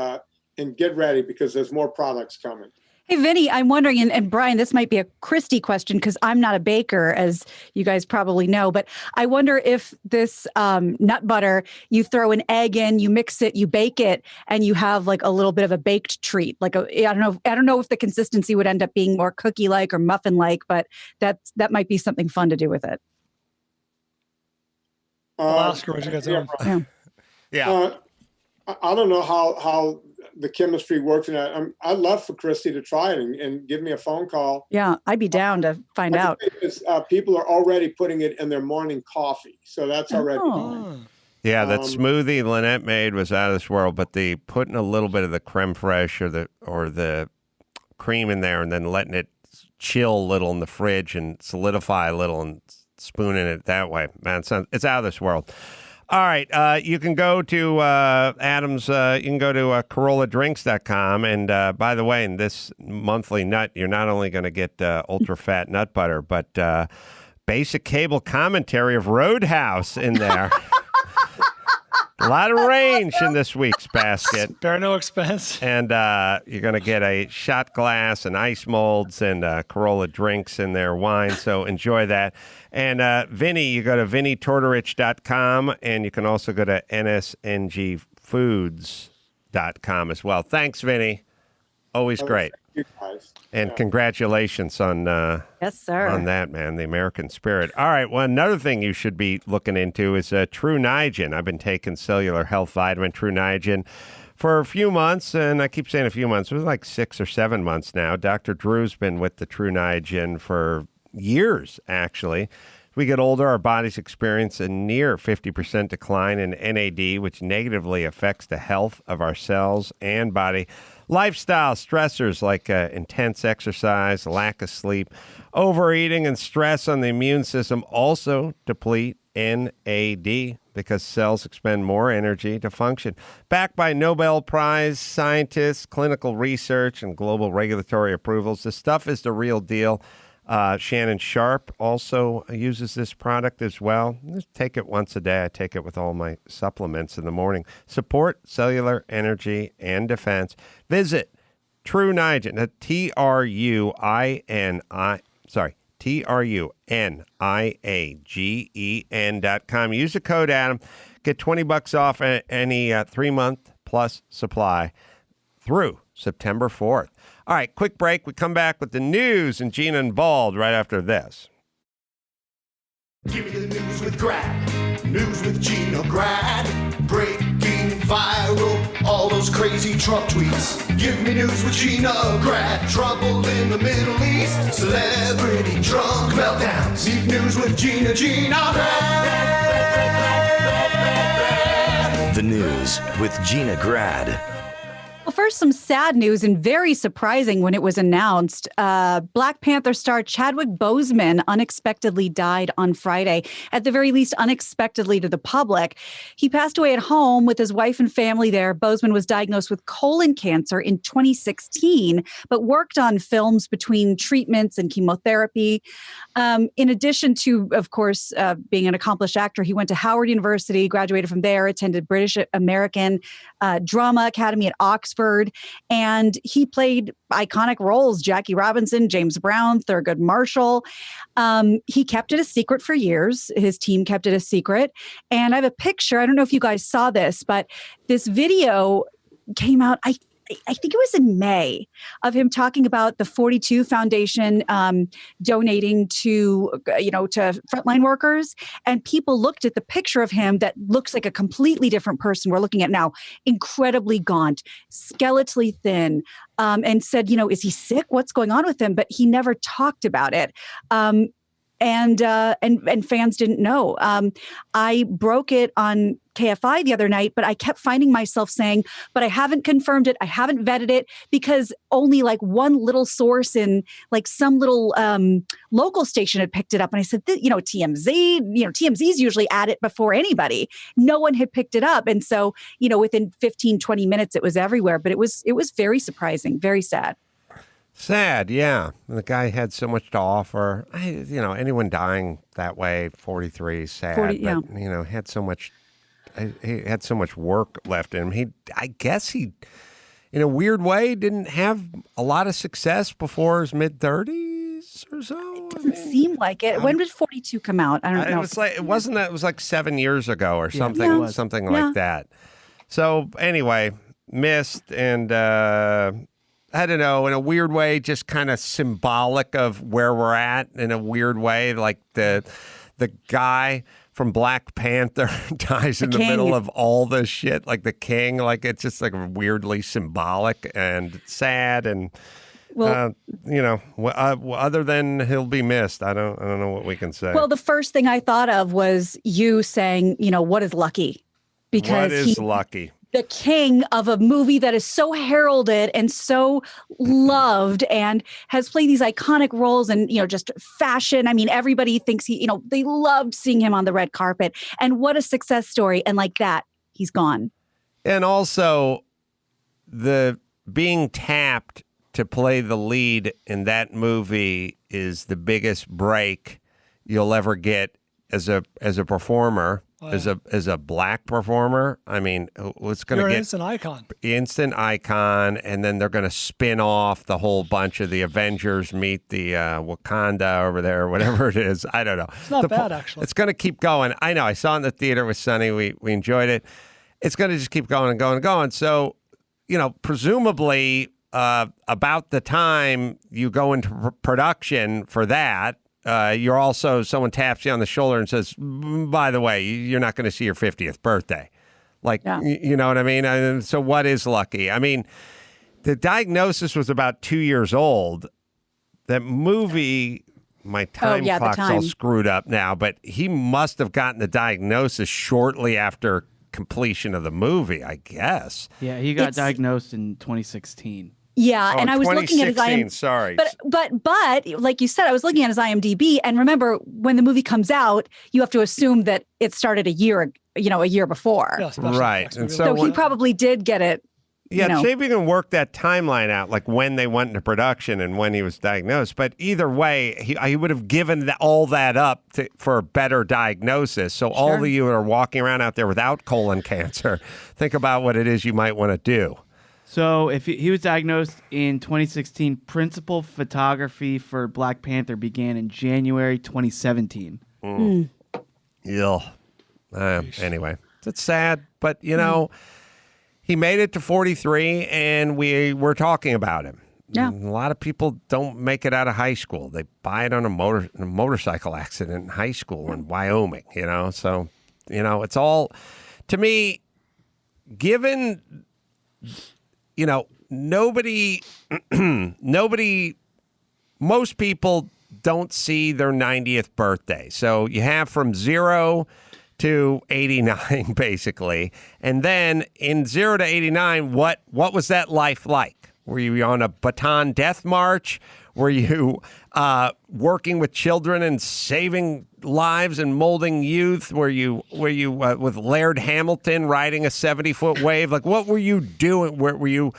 And get ready because there's more products coming. Hey, Vinnie, I'm wondering, and Brian, this might be a Christy question because I'm not a baker, as you guys probably know, but I wonder if this nut butter, you throw an egg in, you mix it, you bake it, and you have like a little bit of a baked treat. Like I don't know if the consistency would end up being more cookie-like or muffin-like, but that might be something fun to do with it. I'll ask her what you guys are. Yeah. I don't know how the chemistry works in that. I'd love for Christy to try it and give me a phone call. Yeah, I'd be down to find out. People are already putting it in their morning coffee, so that's already. Yeah, that smoothie Lynette made was out of this world, but the putting a little bit of the creme fraiche or the cream in there and then letting it chill a little in the fridge and solidify a little and spooning it that way, man, it's out of this world. All right, you can go to Adam's. You can go to CarollaDrinks.com, and by the way, in this monthly nut, you're not only going to get UltraFat Nut Butter, but basic cable commentary of Roadhouse in there. A lot of range in this week's basket. Spare no expense. And you're going to get a shot glass and ice molds and Carolla drinks in their wine. So enjoy that. And Vinnie, you go to VinnieTortorich.com, and you can also go to NSNGFoods.com as well. Thanks, Vinnie. Always great. You guys. And congratulations on yes, sir. On that, man, the American spirit. All right, well, another thing you should be looking into is True Niagen. I've been taking cellular health vitamin True Niagen for a few months, and I keep saying a few months. It was like 6 or 7 months now. Dr. Drew's been with the True Niagen for years, actually. As we get older, our bodies experience a near 50% decline in NAD, which negatively affects the health of our cells and body. Lifestyle stressors like intense exercise, lack of sleep, overeating, and stress on the immune system also deplete NAD because cells expend more energy to function. Backed by Nobel Prize scientists, clinical research, and global regulatory approvals, this stuff is the real deal. Shannon Sharp also uses this product as well. Just take it once a day. I take it with all my supplements in the morning. Support cellular energy and defense. Visit True Niagen, TrueNiagen.com. Use the code Adam. Get $20 off any 3-month plus supply through September 4th. All right, quick break. We come back with the news and Gina and Bald right after this. Give me the news with Grad. News with Gina Grad. Breaking viral, all those crazy Trump tweets. Give me news with Gina Grad. Trouble in the Middle East. Celebrity drunk meltdowns. Need news with Gina Grad. The news with Gina Grad. Well, first here's some sad news and very surprising when it was announced. Black Panther star Chadwick Boseman unexpectedly died on Friday, at the very least unexpectedly to the public. He passed away at home with his wife and family there. Boseman was diagnosed with colon cancer in 2016, but worked on films between treatments and chemotherapy. In addition to, of course, being an accomplished actor, he went to Howard University, graduated from there, attended British American Drama Academy at Oxford, and he played iconic roles: Jackie Robinson, James Brown, Thurgood Marshall. He kept it a secret for years. His team kept it a secret. And I have a picture. I don't know if you guys saw this, but this video came out, I think it was in May, of him talking about the 42 Foundation donating to frontline workers. And people looked at the picture of him that looks like a completely different person we're looking at now, incredibly gaunt, skeletally thin, and said, is he sick? What's going on with him? But he never talked about it. And fans didn't know. I broke it on KFI the other night, but I kept finding myself saying, but I haven't confirmed it. I haven't vetted it, because only like one little source in like some little local station had picked it up. And I said, TMZ's usually at it before anybody. No one had picked it up. And so, within 15, 20 minutes, it was everywhere. But it was very surprising, very sad. Sad, yeah. The guy had so much to offer. Anyone dying that way, 43, sad. But, had so much. He had so much work left in him. I guess he, in a weird way, didn't have a lot of success before his mid-30s or so. It doesn't seem like it. When did 42 come out? I don't know. It was like 7 years ago or something, something like that. So anyway, missed, and I don't know, in a weird way, just kind of symbolic of where we're at in a weird way. Like the guy from Black Panther dies in the middle of all this shit, like the king. Like, it's just like weirdly symbolic and sad, and other than he'll be missed, I don't know what we can say. Well, the first thing I thought of was you saying, what is Lucky? Because what is Lucky? The king of a movie that is so heralded and so loved and has played these iconic roles and, just fashion. I mean, everybody thinks they loved seeing him on the red carpet, and what a success story. And like that, he's gone. And also the being tapped to play the lead in that movie is the biggest break you'll ever get as a performer. As a black performer, I mean, it's going to get instant icon, and then they're going to spin off the whole bunch of the Avengers meet the Wakanda over there, whatever it is. I don't know. It's not bad, actually. It's going to keep going. I know. I saw it in the theater with Sonny. We enjoyed it. It's going to just keep going and going and going. So, presumably about the time you go into production for that, you're also, someone taps you on the shoulder and says, by the way, you're not going to see your 50th birthday. You know what I mean? And so what is Lucky? I mean, the diagnosis was about 2 years old. That movie, my time clock's all screwed up now, but he must have gotten the diagnosis shortly after completion of the movie, I guess. Yeah, he got diagnosed in 2016. Yeah, and I was looking at his IMDb. Sorry, but like you said, I was looking at his IMDb, and remember, when the movie comes out, you have to assume that it started a year before. Yeah, right, and so he probably did get it. Yeah, see if we can work that timeline out, like when they went into production and when he was diagnosed. But either way, he would have given all that up for a better diagnosis. So all of you that are walking around out there without colon cancer, think about what it is you might want to do. So if he was diagnosed in 2016, principal photography for Black Panther began in January 2017. Yeah. Anyway, it's sad, but he made it to 43, and we're talking about him. Yeah. A lot of people don't make it out of high school. They buy it on a motorcycle accident in high school in Wyoming, So, it's all, to me, given, nobody, most people don't see their 90th birthday. So you have from 0 to 89, basically. And then in 0 to 89, what was that life like? Were you on a baton death march? Were you working with children and saving lives and molding youth? Were you with Laird Hamilton riding a 70-foot wave? Like, what were you doing? Were you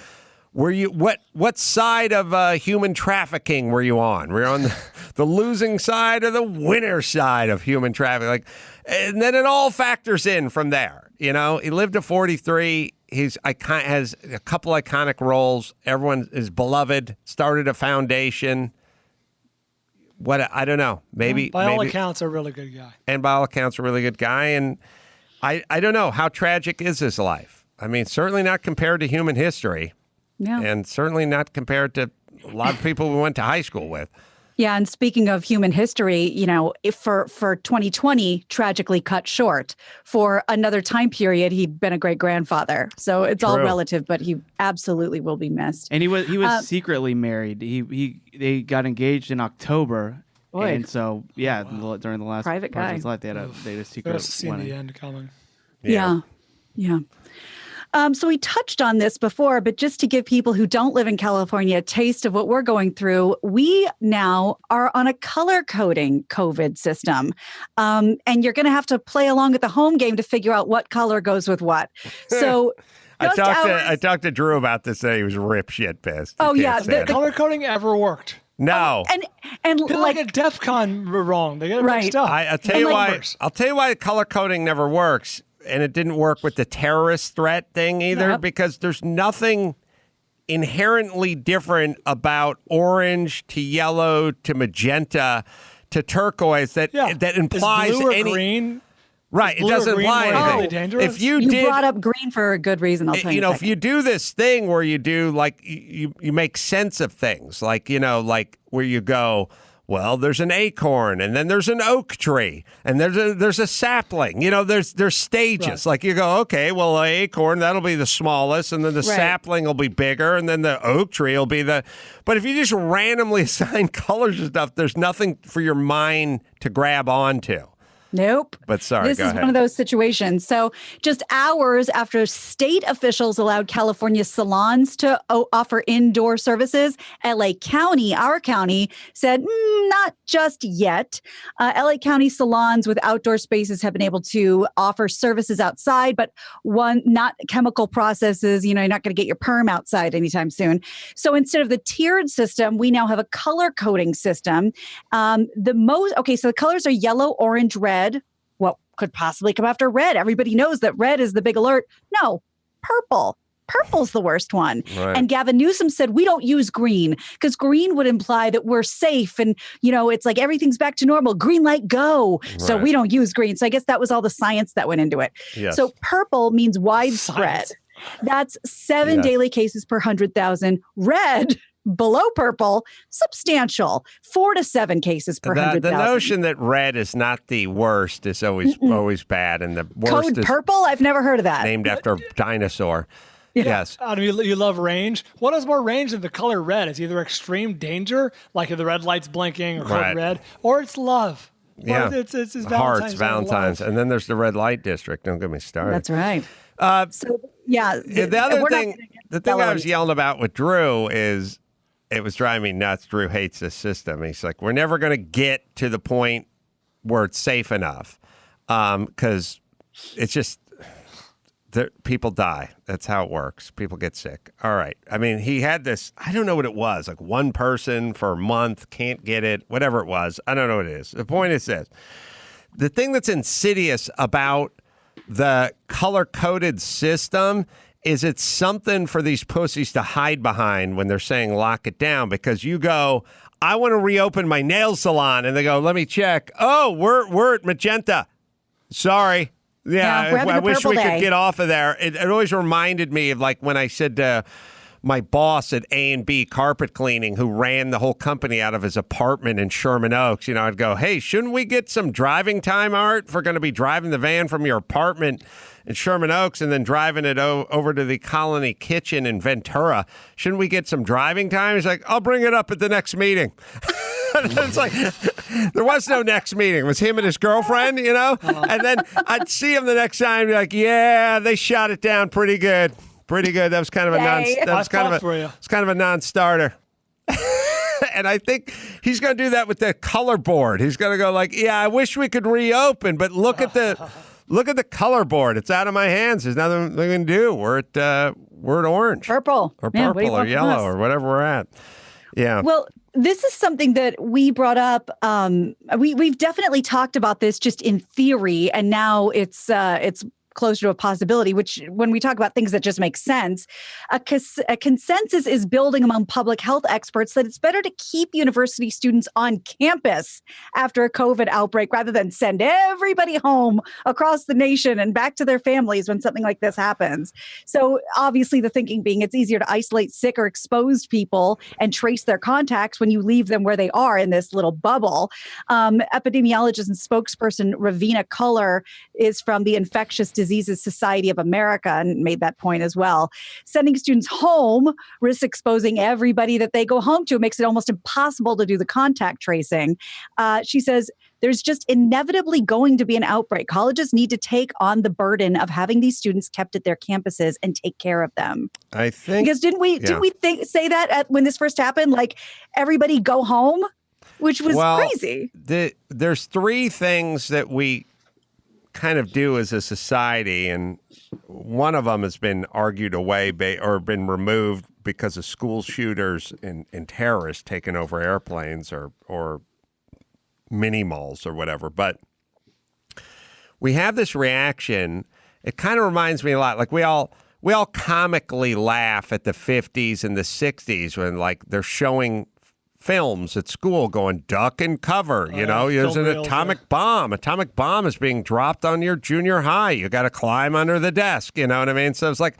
what side of human trafficking were you on? Were you on the losing side or the winner side of human trafficking? Like, and then it all factors in from there. You know, he lived to 43. Has a couple iconic roles. Everyone is beloved. Started a foundation. I don't know. Maybe by all accounts, a really good guy. And by all accounts, a really good guy. And I don't know, how tragic is his life? I mean, certainly not compared to human history. Yeah. And certainly not compared to a lot of people we went to high school with. Yeah, and speaking of human history, you know, if for 2020 tragically cut short. For another time period, he'd been a great grandfather. So it's all relative, but he absolutely will be missed. And he was secretly married. They got engaged in October. Boy. And so during the last private part of guy. his life, they had a secret wedding. The end coming. Yeah. So we touched on this before, but just to give people who don't live in California a taste of what we're going through, we now are on a color coding COVID system. And you're going to have to play along with the home game to figure out what color goes with what. So I talked to Drew about this today. He was rip shit pissed. Oh, yeah. The color coding ever worked. No. And like a DEF CON wrong. They get it mixed up. I'll tell you why. I'll tell you why color coding never works. And it didn't work with the terrorist threat thing either, because there's nothing inherently different about orange to yellow to magenta to turquoise that implies Is blue or any green. Right, it doesn't imply anything. Dangerous? If you brought up green for a good reason, I'll tell you. If you do this thing where you do like you make sense of things, like like where you go, well, there's an acorn, and then there's an oak tree, and there's a sapling. There's stages. Right. Like you go, okay, well, the acorn, that'll be the smallest, and then the sapling will be bigger, and then the oak tree will be the. But if you just randomly assign colors and stuff, there's nothing for your mind to grab onto. Nope. But sorry, this is one of those situations. So just hours after state officials allowed California salons to offer indoor services, LA County, our county, said, not just yet. LA County salons with outdoor spaces have been able to offer services outside, but not chemical processes. You're not going to get your perm outside anytime soon. So instead of the tiered system, we now have a color coding system. So the colors are yellow, orange, red. What could possibly come after red? Everybody knows that red is the big alert. No, purple. Purple's the worst one. Right. And Gavin Newsom said, we don't use green because green would imply that we're safe. And, it's like everything's back to normal. Green light, go. Right. So we don't use green. So I guess that was all the science that went into it. Yes. So purple means widespread. Science. That's 7 daily cases per 100,000. Red, below purple, substantial. 4 to 7 cases per 100,000. The notion that red is not the worst is always bad, and the worst Code is purple? I've never heard of that. named after a dinosaur. Yeah. Yes. You love range. What has more range than the color red? It's either extreme danger, like if the red light's blinking or code red, or it's love. Yeah. Or it's Hearts, Valentine's. And then there's the red light district. Don't get me started. That's right. The other thing I was yelling about with Drew is it was driving me nuts. Drew hates this system. He's like, we're never going to get to the point where it's safe enough because it's just people die. That's how it works. People get sick. All right. I mean, he had this, I don't know what it was, like one person for a month, can't get it, whatever it was. I don't know what it is. The point is this. The thing that's insidious about the color-coded system is it's something for these pussies to hide behind when they're saying lock it down, because you go, I want to reopen my nail salon, and they go, let me check. Oh, we're at magenta. Sorry. Yeah, I wish we could get off of there. It always reminded me of like when I said to my boss at A&B Carpet Cleaning, who ran the whole company out of his apartment in Sherman Oaks, I'd go, hey, shouldn't we get some driving time, Art, if we're going to be driving the van from your apartment in Sherman Oaks and then driving it over to the Colony Kitchen in Ventura? Shouldn't we get some driving time? He's like, I'll bring it up at the next meeting. It's like there was no next meeting. It was him and his girlfriend, you know? And then I'd see him the next time and be like, yeah, they shot it down pretty good. Pretty good. That was kind of a non-starter. And I think he's going to do that with the color board. He's going to go like, yeah, I wish we could reopen, but look at the color board. It's out of my hands. There's nothing we can do. We're at orange. Purple. Or purple or yellow or whatever we're at. Yeah. Well, this is something that we brought up. We've definitely talked about this just in theory, and now it's closer to a possibility, which when we talk about things that just make sense, a consensus is building among public health experts that it's better to keep university students on campus after a COVID outbreak rather than send everybody home across the nation and back to their families when something like this happens. So obviously the thinking being it's easier to isolate sick or exposed people and trace their contacts when you leave them where they are in this little bubble. Epidemiologist and spokesperson Ravina Culler is from the Infectious Diseases Society of America and made that point as well. Sending students home risks exposing everybody that they go home to. It makes it almost impossible to do the contact tracing. She says there's just inevitably going to be an outbreak. Colleges need to take on the burden of having these students kept at their campuses and take care of them. I think because didn't we say that when this first happened? Like everybody go home, which was crazy. There's three things that we kind of do as a society, and one of them has been argued away or been removed because of school shooters and terrorists taking over airplanes or mini malls or whatever. But we have this reaction. It kind of reminds me a lot, like we all comically laugh at the 50s and the 60s when like they're showing films at school going duck and cover, there's an atomic bomb. Atomic bomb is being dropped on your junior high. You got to climb under the desk. You know what I mean? So it's like,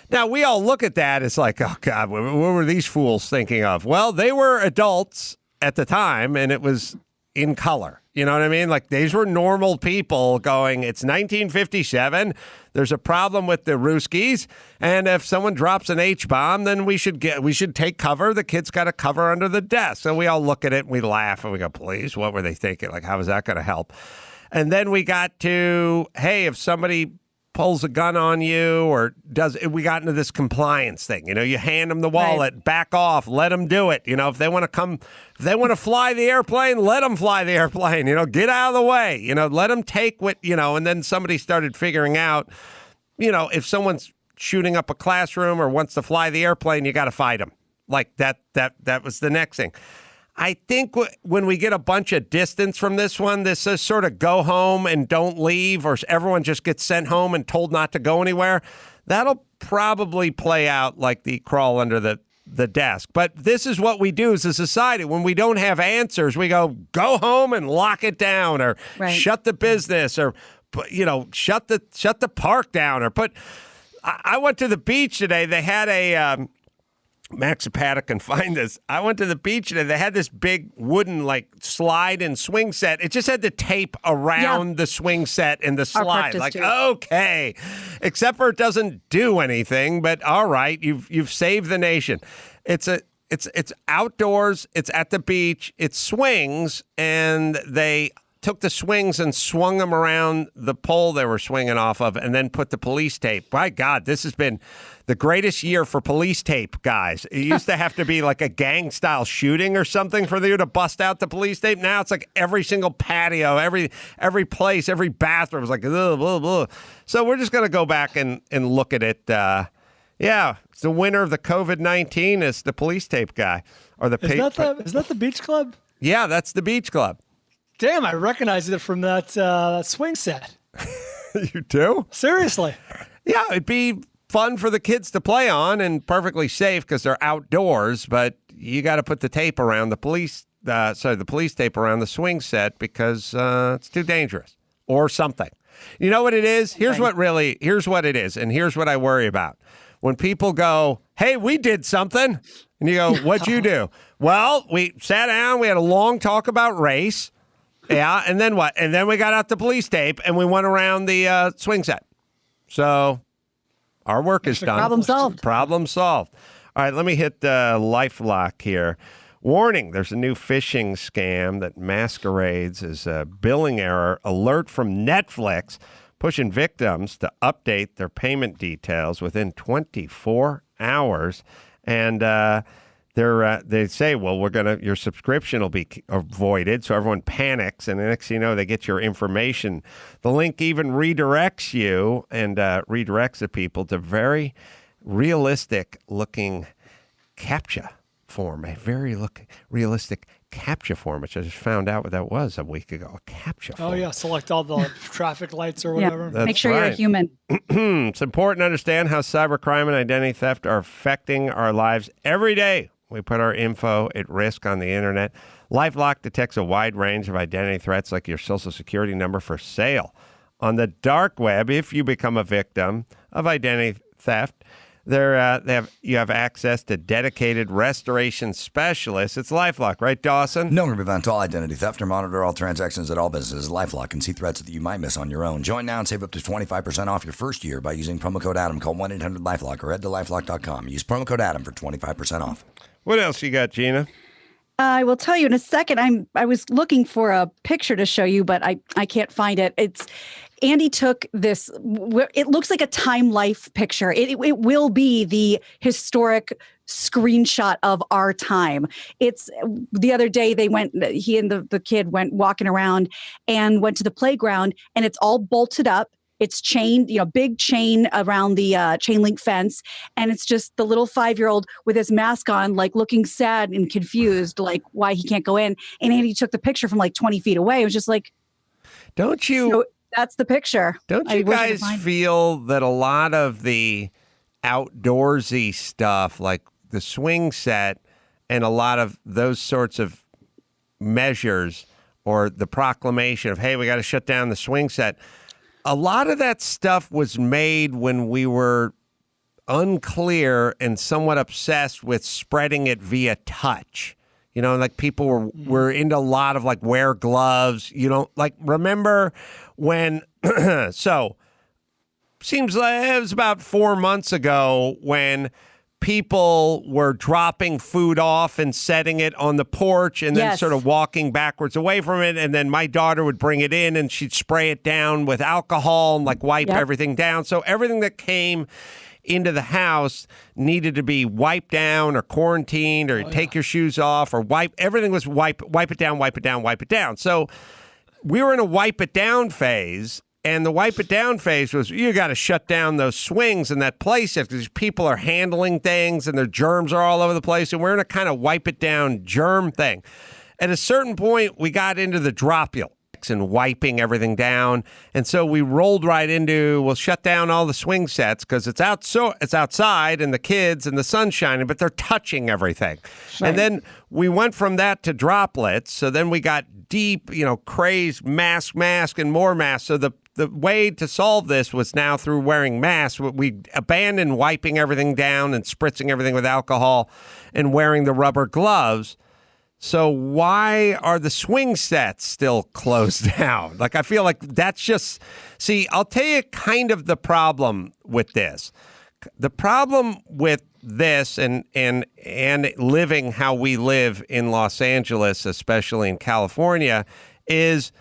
now we all look at that. It's like, oh God, what were these fools thinking of? Well, they were adults at the time and it was in color. You know what I mean? Like these were normal people going, it's 1957. There's a problem with the Ruskies. And if someone drops an H-bomb, then we should take cover. The kids got to cover under the desk. So we all look at it and we laugh and we go, please, what were they thinking? Like, how is that going to help? And then we got to, hey, if somebody pulls a gun on you or we got into this compliance thing. You hand them the wallet, back off, let them do it. If they want to fly the airplane, let them fly the airplane. Get out of the way. Let them take what, and then somebody started figuring out, if someone's shooting up a classroom or wants to fly the airplane, you got to fight them. Like that was the next thing. I think when we get a bunch of distance from this one, this is sort of go home and don't leave, or everyone just gets sent home and told not to go anywhere. That'll probably play out like the crawl under the desk. But this is what we do as a society. When we don't have answers, we go home and lock it down, or shut the business, or shut the park down, or put. I went to the beach today. They had a. Max Zapata can find this. I went to the beach today. They had this big wooden slide and swing set. It just had the tape around the swing set and the slide. Like, okay. Except for it doesn't do anything, but all right, you've saved the nation. It's outdoors, it's at the beach, it swings, and they took the swings and swung them around the pole they were swinging off of and then put the police tape. My God, this has been the greatest year for police tape, guys. It used to have to be like a gang-style shooting or something for you to bust out the police tape. Now it's like every single patio, every place, every bathroom is like, ugh, blah, blah. So we're just going to go back and look at it. It's the winner of the COVID-19 is the police tape guy. Or the Is that the beach club? Yeah, that's the beach club. Damn, I recognized it from that swing set. You do? Seriously. Yeah, it'd be fun for the kids to play on and perfectly safe because they're outdoors, but you got to put the tape around the police tape around the swing set because it's too dangerous or something. You know what it is? Here's what it is, and here's what I worry about. When people go, hey, we did something, and you go, what'd you do? Well, we sat down, we had a long talk about race. Yeah, and then what? And then we got out the police tape and we went around the swing set. So our work is done. Problem solved. Problem solved. All right, let me hit LifeLock here. Warning, there's a new phishing scam that masquerades as a billing error. Alert from Netflix, pushing victims to update their payment details within 24 hours. And they say, well, your subscription will be avoided. So everyone panics. And the next thing you know, they get your information. The link even redirects you and redirects the people to very realistic looking CAPTCHA form, a very realistic CAPTCHA form, which I just found out what that was a week ago. A CAPTCHA form. Oh, yeah. Select all the traffic lights or whatever. Yeah. Make sure you're a human. It's important to understand how cybercrime and identity theft are affecting our lives every day. We put our info at risk on the internet. LifeLock detects a wide range of identity threats like your social security number for sale. On the dark web, if you become a victim of identity theft, you have access to dedicated restoration specialists. It's LifeLock, right, Dawson? No one can prevent all identity theft or monitor all transactions at all businesses. LifeLock can see threats that you might miss on your own. Join now and save up to 25% off your first year by using promo code Adam. Call 1-800-LifeLock or head to LifeLock.com. Use promo code Adam for 25% off. What else you got, Gina? I will tell you in a second. I was looking for a picture to show you, but I can't find it. Andy took this. It looks like a Time Life picture. It will be the historic screenshot of our time. It's the other day he and the kid went walking around and went to the playground, and it's all bolted up. It's chained, big chain around the chain link fence. And it's just the little 5-year-old with his mask on, like looking sad and confused, like why he can't go in. And Andy took the picture from like 20 feet away. It was just like, don't you? So that's the picture. Don't you guys feel that a lot of the outdoorsy stuff, like the swing set and a lot of those sorts of measures or the proclamation of, hey, we got to shut down the swing set, a lot of that stuff was made when we were unclear and somewhat obsessed with spreading it via touch. Like people were into a lot of like wear gloves. Remember when, so seems like it was about 4 months ago when people were dropping food off and setting it on the porch and then sort of walking backwards away from it. And then my daughter would bring it in and she'd spray it down with alcohol and like wipe everything down. So everything that came into the house needed to be wiped down or quarantined or take your shoes off or wipe. Everything was wipe it down, wipe it down, wipe it down. So we were in a wipe it down phase. And the wipe it down phase was you got to shut down those swings in that place because people are handling things and their germs are all over the place. And we're in a kind of wipe it down germ thing. At a certain point, we got into the dropulence and wiping everything down. And so we rolled right into, we'll shut down all the swing sets because it's outside and the kids and the sun's shining, but they're touching everything. Right. And then we went from that to droplets. So then we got deep, crazed mask and more masks. So the way to solve this was now through wearing masks. We abandoned wiping everything down and spritzing everything with alcohol and wearing the rubber gloves. So why are the swing sets still closed down? Like, I feel like that's just, I'll tell you kind of the problem with this. The problem with this and living how we live in Los Angeles, especially in California, is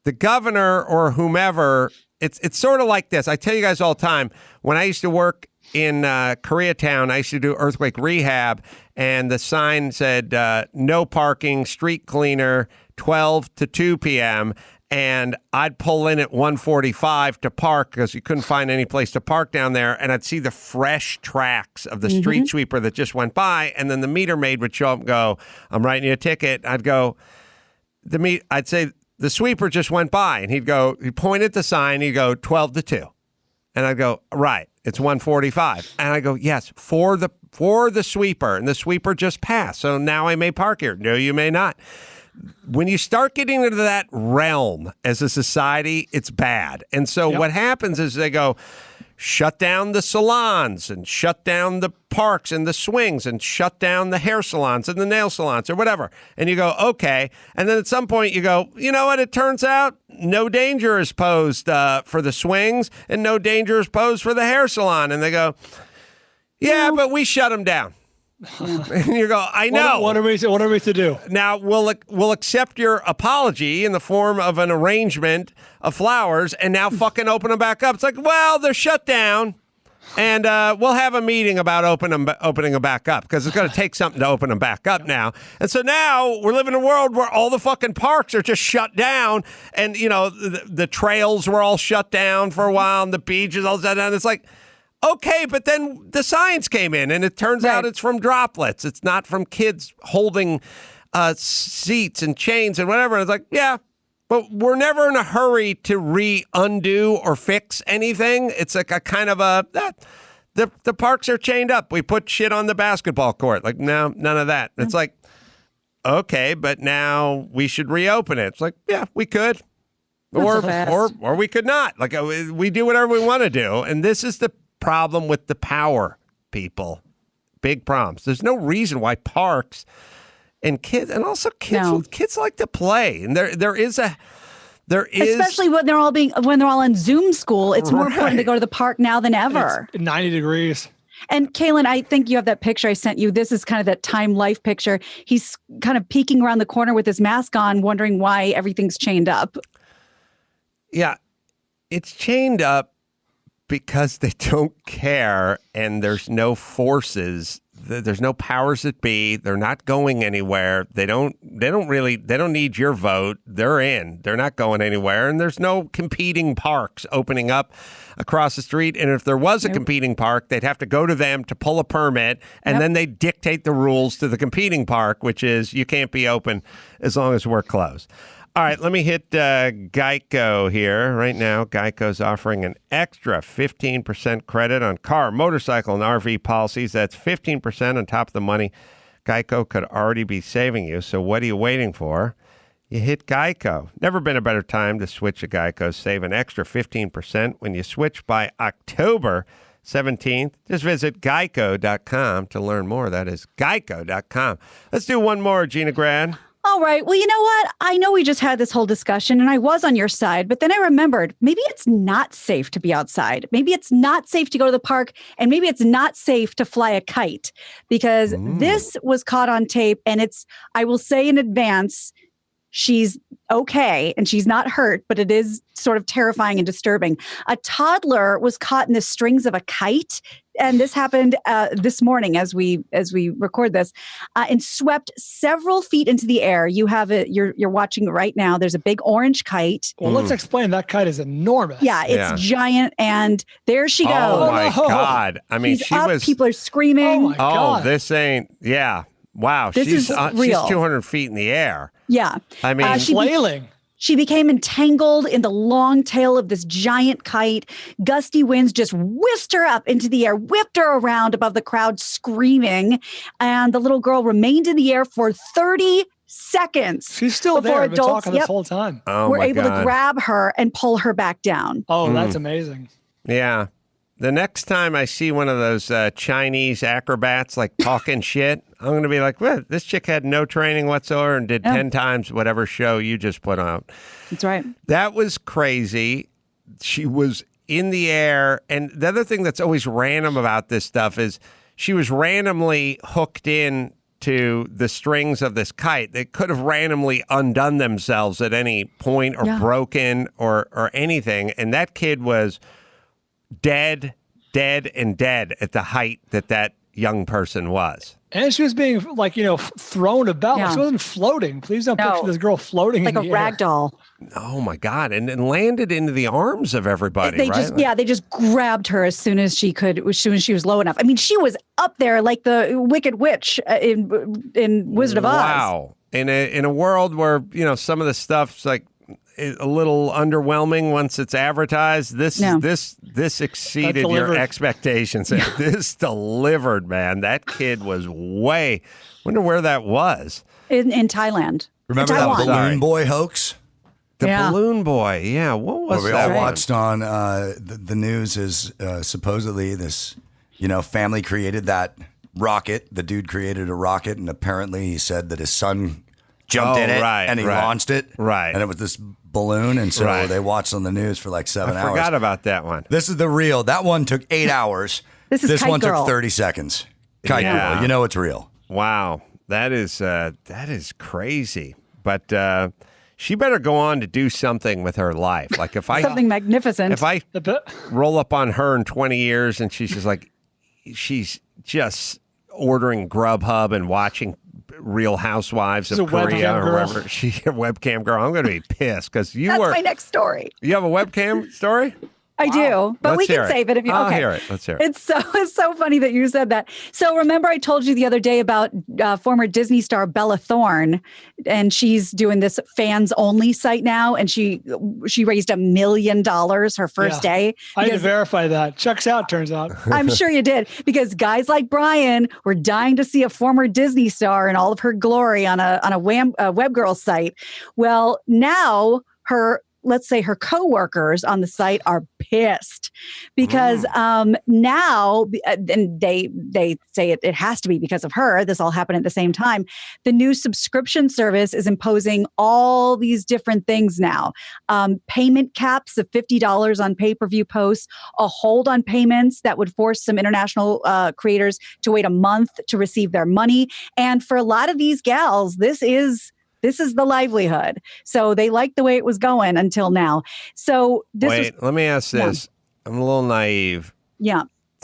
the governor or whomever, it's sort of like this. I tell you guys all the time, when I used to work in Koreatown, I used to do earthquake rehab, and the sign said, no parking, street cleaner, 12 to 2 p.m., and I'd pull in at 1:45 to park because you couldn't find any place to park down there, and I'd see the fresh tracks of the street sweeper that just went by, and then the meter maid would show up and go, I'm writing you a ticket. I'd go, I'd say, the sweeper just went by, and he'd point at the sign, he'd go, 12 to 2. And I'd go, right, it's 1:45. And I go, yes, for the sweeper. And the sweeper just passed. So now I may park here. No, you may not. When you start getting into that realm as a society, it's bad. And so what happens is they go, shut down the salons and shut down the parks and the swings and shut down the hair salons and the nail salons or whatever. And you go, okay. And then at some point you go, you know what? It turns out no danger is posed for the swings and no danger is posed for the hair salon. And they go, yeah, but we shut them down. And you go, I know. What are we to do? Now, we'll accept your apology in the form of an arrangement of flowers and now fucking open them back up. It's like, well, they're shut down. And we'll have a meeting about opening them back up because it's going to take something to open them back up now. And so now we're living in a world where all the fucking parks are just shut down. And, the trails were all shut down for a while and the beaches all shut down. It's like, okay, but then the science came in and it turns out it's from droplets. It's not from kids holding seats and chains and whatever. And it's like, yeah. But we're never in a hurry to undo or fix anything. It's like a kind of the parks are chained up. We put shit on the basketball court. Like, no, none of that. It's like, okay, but now we should reopen it. It's like, yeah, we could. Or we could not. Like, we do whatever we want to do. And this is the problem with the power people. Big problems. There's no reason why parks and kids, and also kids like to play, and there is especially when they're all in Zoom school. It's more important to go to the park now than ever. It's 90 degrees. And Kaylin, I think you have that picture I sent you. This is kind of that Time Life picture. He's kind of peeking around the corner with his mask on, wondering why everything's chained up. Yeah, it's chained up because they don't care, and there's no forces. There's no powers that be. They're not going anywhere. They don't need your vote. They're in. They're not going anywhere. And there's no competing parks opening up across the street. And if there was a competing park, they'd have to go to them to pull a permit. And then they dictate the rules to the competing park, which is you can't be open as long as we're closed. All right, let me hit Geico here. Right now, Geico's offering an extra 15% credit on car, motorcycle, and RV policies. That's 15% on top of the money Geico could already be saving you. So what are you waiting for? You hit Geico. Never been a better time to switch to Geico. Save an extra 15% when you switch by October 17th. Just visit geico.com to learn more. That is geico.com. Let's do one more, Gina Grad. All right. Well, you know what? I know we just had this whole discussion and I was on your side, but then I remembered maybe it's not safe to be outside. Maybe it's not safe to go to the park, and maybe it's not safe to fly a kite, because this was caught on tape, and I will say in advance, she's okay and she's not hurt, but it is sort of terrifying and disturbing. A toddler was caught in the strings of a kite, and this happened this morning as we record this, and swept several feet into the air. You have it. You're watching it right now. There's a big orange kite. Well, let's explain. That kite is enormous. Yeah, it's giant, and there she goes. Oh my God! I mean, People are screaming. Oh my God! This ain't. Yeah. Wow. She's real. She's 200 feet in the air. Yeah. I mean, flailing. She became entangled in the long tail of this giant kite. Gusty winds just whisked her up into the air, whipped her around above the crowd, screaming. And the little girl remained in the air for 30 seconds. She's still there. I've been talking this whole time. We're able to grab her and pull her back down. Oh, that's amazing. Yeah. The next time I see one of those Chinese acrobats like talking shit, I'm going to be like, well, this chick had no training whatsoever and did 10 times whatever show you just put out. That's right. That was crazy. She was in the air. And the other thing that's always random about this stuff is she was randomly hooked in to the strings of this kite. They could have randomly undone themselves at any point or broken or anything. And that kid was dead at the height that young person was. And she was being thrown about. Like she wasn't floating. Please don't picture this girl floating like in the a rag doll. Oh my God. And landed into the arms of everybody. They just grabbed her as soon as she could, as soon as she was low enough. I mean, she was up there like the Wicked Witch in Wizard of Oz. Wow. In a world where, some of the stuff's like a little underwhelming once it's advertised. This exceeded your expectations. This delivered, man. That kid was wonder where that was. In Thailand. Remember that balloon boy hoax? The balloon boy. Yeah. What was we that? all watched on the news is supposedly this, family created that rocket. The dude created a rocket, and apparently he said that his son jumped in it and he launched it. Right. And it was this balloon. And so they watched on the news for like 7 hours. I forgot about that one. This is the real. That one took 8 hours. This one took 30 seconds. Kite girl, you know it's real. Wow, that is crazy. But she better go on to do something with her life. Like if I something magnificent. If I roll up on her in 20 years and she's just like, she's just ordering Grubhub and watching Real Housewives of Korea or wherever. She's a webcam girl. I'm going to be pissed because That's my next story. You have a webcam story? I do, but we can save it if you. I'll Okay, hear it. Let's hear it. It's so funny that you said that. So remember, I told you the other day about former Disney star Bella Thorne, and she's doing this fans only site now, and she raised $1 million her first day. I had to verify that. Checks out, turns out. I'm sure you did, because guys like Brian were dying to see a former Disney star in all of her glory on a web girl site. Well, now let's say her coworkers on the site are pissed because now, and they say it has to be because of her. This all happened at the same time. The new subscription service is imposing all these different things now. Payment caps of $50 on pay-per-view posts, a hold on payments that would force some international creators to wait a month to receive their money. And for a lot of these gals, this is the livelihood. So they liked the way it was going until now. So let me ask this. I'm a little naive. Yeah.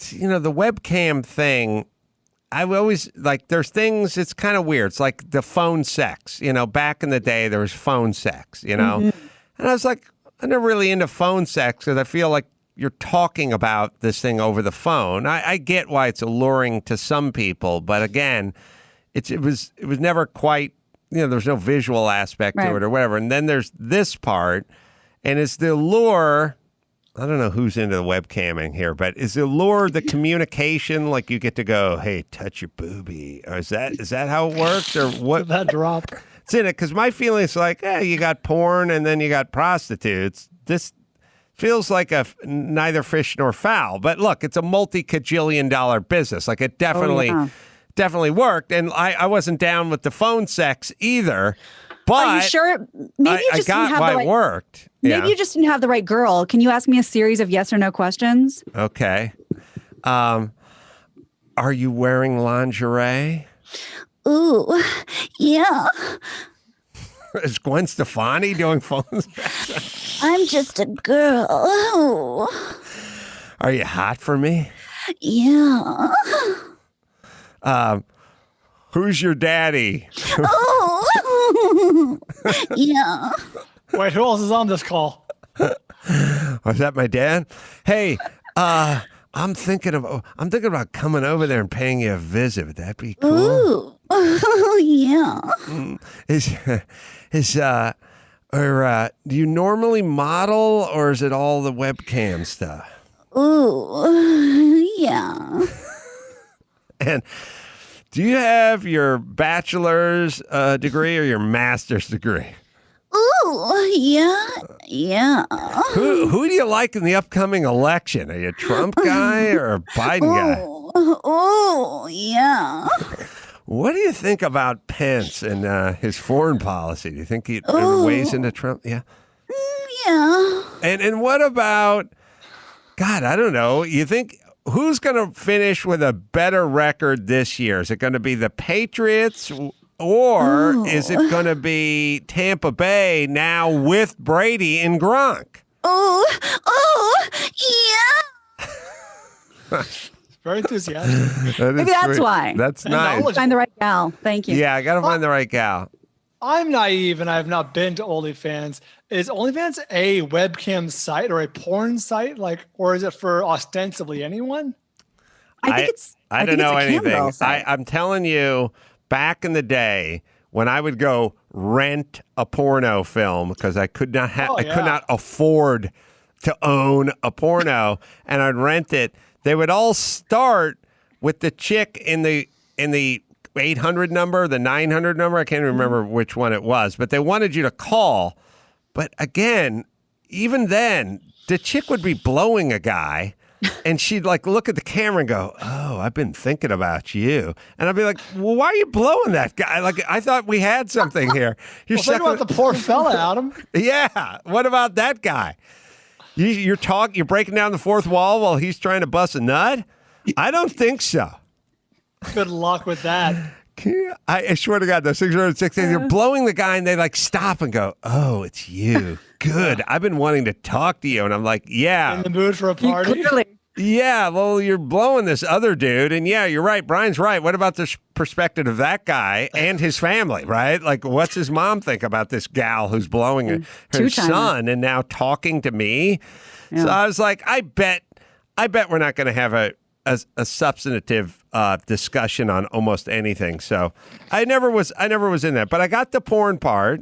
You know, the webcam thing, I always there's things, it's kind of weird. It's like the phone sex. You know, back in the day, there was phone sex, you know? Mm-hmm. And I was like, I'm not really into phone sex because I feel like you're talking about this thing over the phone. I get why it's alluring to some people, but again, it was never quite, you know, there's no visual aspect to it or whatever. And then there's this part, and it's the allure. I don't know who's into the webcamming here, but is the allure the communication? Like you get to go, hey, touch your boobie. Or is that how it works? Or what? That drop. It's in it, because my feeling is like, you got porn and then you got prostitutes. This feels like a neither fish nor fowl. But look, it's a multi-cajillion-dollar business. Like it definitely... definitely worked, and I wasn't down with the phone sex either. But are you sure? Maybe you just didn't have the right. It worked. Maybe you just didn't have the right girl. Can you ask me a series of yes or no questions? Okay. Are you wearing lingerie? Ooh, yeah. Is Gwen Stefani doing phone sex? I'm just a girl. Are you hot for me? Yeah. Who's your daddy? Oh, yeah. Wait, who else is on this call? Was that my dad? Hey, I'm thinking about coming over there and paying you a visit. Would that be cool? Ooh, yeah. Do you normally model, or is it all the webcam stuff? Ooh, yeah. And do you have your bachelor's degree or your master's degree? Ooh, yeah. Who do you like in the upcoming election? Are you a Trump guy or a Biden guy? Oh, yeah. What do you think about Pence and his foreign policy? Do you think he weighs into Trump? Yeah. Yeah. And what about, God, I don't know. You think... Who's going to finish with a better record this year? Is it going to be the Patriots, or is it going to be Tampa Bay now with Brady and Gronk? Yeah. Very enthusiastic. Maybe that's why. That's nice. Find the right gal. Thank you. Yeah, I got to find the right gal. I'm naive and I have not been to OnlyFans. Is OnlyFans a webcam site or a porn site, or is it for ostensibly anyone? I don't know anything. I'm telling you, back in the day when I would go rent a porno film because I could not afford to own a porno, and I'd rent it. They would all start with the chick in the 800 number, the 900 number. I can't remember which one it was, but they wanted you to call. But again, even then, the chick would be blowing a guy, and she'd look at the camera and go, "Oh, I've been thinking about you." And I'd be like, "Well, why are you blowing that guy? I thought we had something here." You're think about the poor fella, Adam. Yeah. What about that guy? You're breaking down the fourth wall while he's trying to bust a nut? I don't think so. Good luck with that. I swear to God, those 606 days, you're blowing the guy and they like stop and go, oh, it's you. Good. I've been wanting to talk to you. And I'm like, yeah. In the mood for a party? Yeah, well, you're blowing this other dude. And yeah, you're right. Brian's right. What about the perspective of that guy and his family, right? Like, what's his mom think about this gal who's blowing her son and now talking to me? Yeah. So I was like, I bet we're not going to have a substantive discussion on almost anything. So I never was in that. But I got the porn part,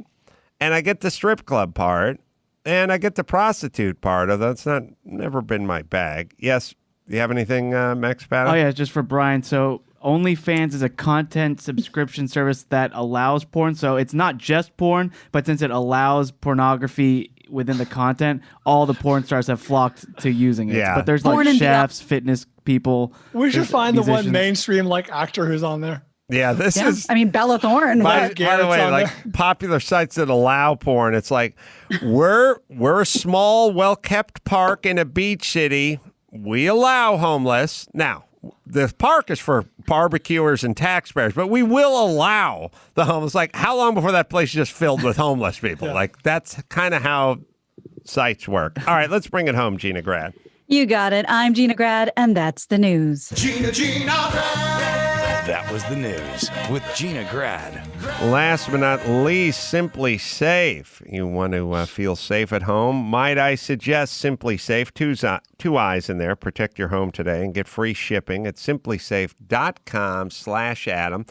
and I get the strip club part, and I get the prostitute part, although it's never been my bag. Yes, do you have anything, Max Patton? Oh, yeah, just for Brian. So OnlyFans is a content subscription service that allows porn. So it's not just porn, but since it allows pornography within the content, all the porn stars have flocked to using it. Yeah. But there's like chefs, fitness people. We should find musicians. The one mainstream like actor who's on there. Yeah, this is. I mean, Bella Thorne. By the way, like popular sites that allow porn, it's like we're a small, well-kept park in a beach city. We allow homeless. Now, the park is for barbecuers and taxpayers, but we will allow the homeless. Like, how long before that place is just filled with homeless people? Yeah. Like, that's kind of how sites work. All right, let's bring it home, Gina Grad. You got it. I'm Gina Grad, and that's the news. Gina Grad. That was the news with Gina Grad. Last but not least, Simply Safe. You want to feel safe at home? Might I suggest Simply Safe? Two eyes in there. Protect your home today and get free shipping at simplysafe.com/Adam.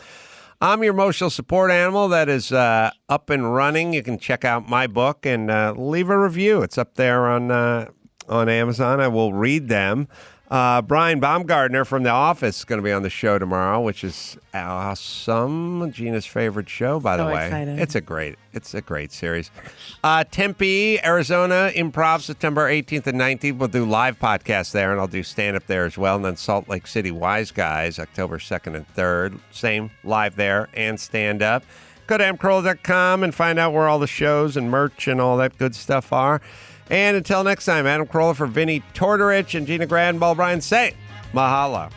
I'm your emotional support animal that is up and running. You can check out my book and leave a review. It's up there on Amazon. I will read them. Brianbaumgartner from The Office is going to be on the show tomorrow, which is awesome. Gina's favorite show, by the way. Excited. It's a great series. Tempe, Arizona, Improv, September 18th and 19th. We'll do live podcasts there, and I'll do stand-up there as well. And then Salt Lake City Wise Guys, October 2nd and 3rd. Same, live there and stand-up. Go to mcarolla.com and find out where all the shows and merch and all that good stuff are. And until next time, Adam Carolla for Vinnie Tortorich and Gina Grad and Ball Bryan say mahalo.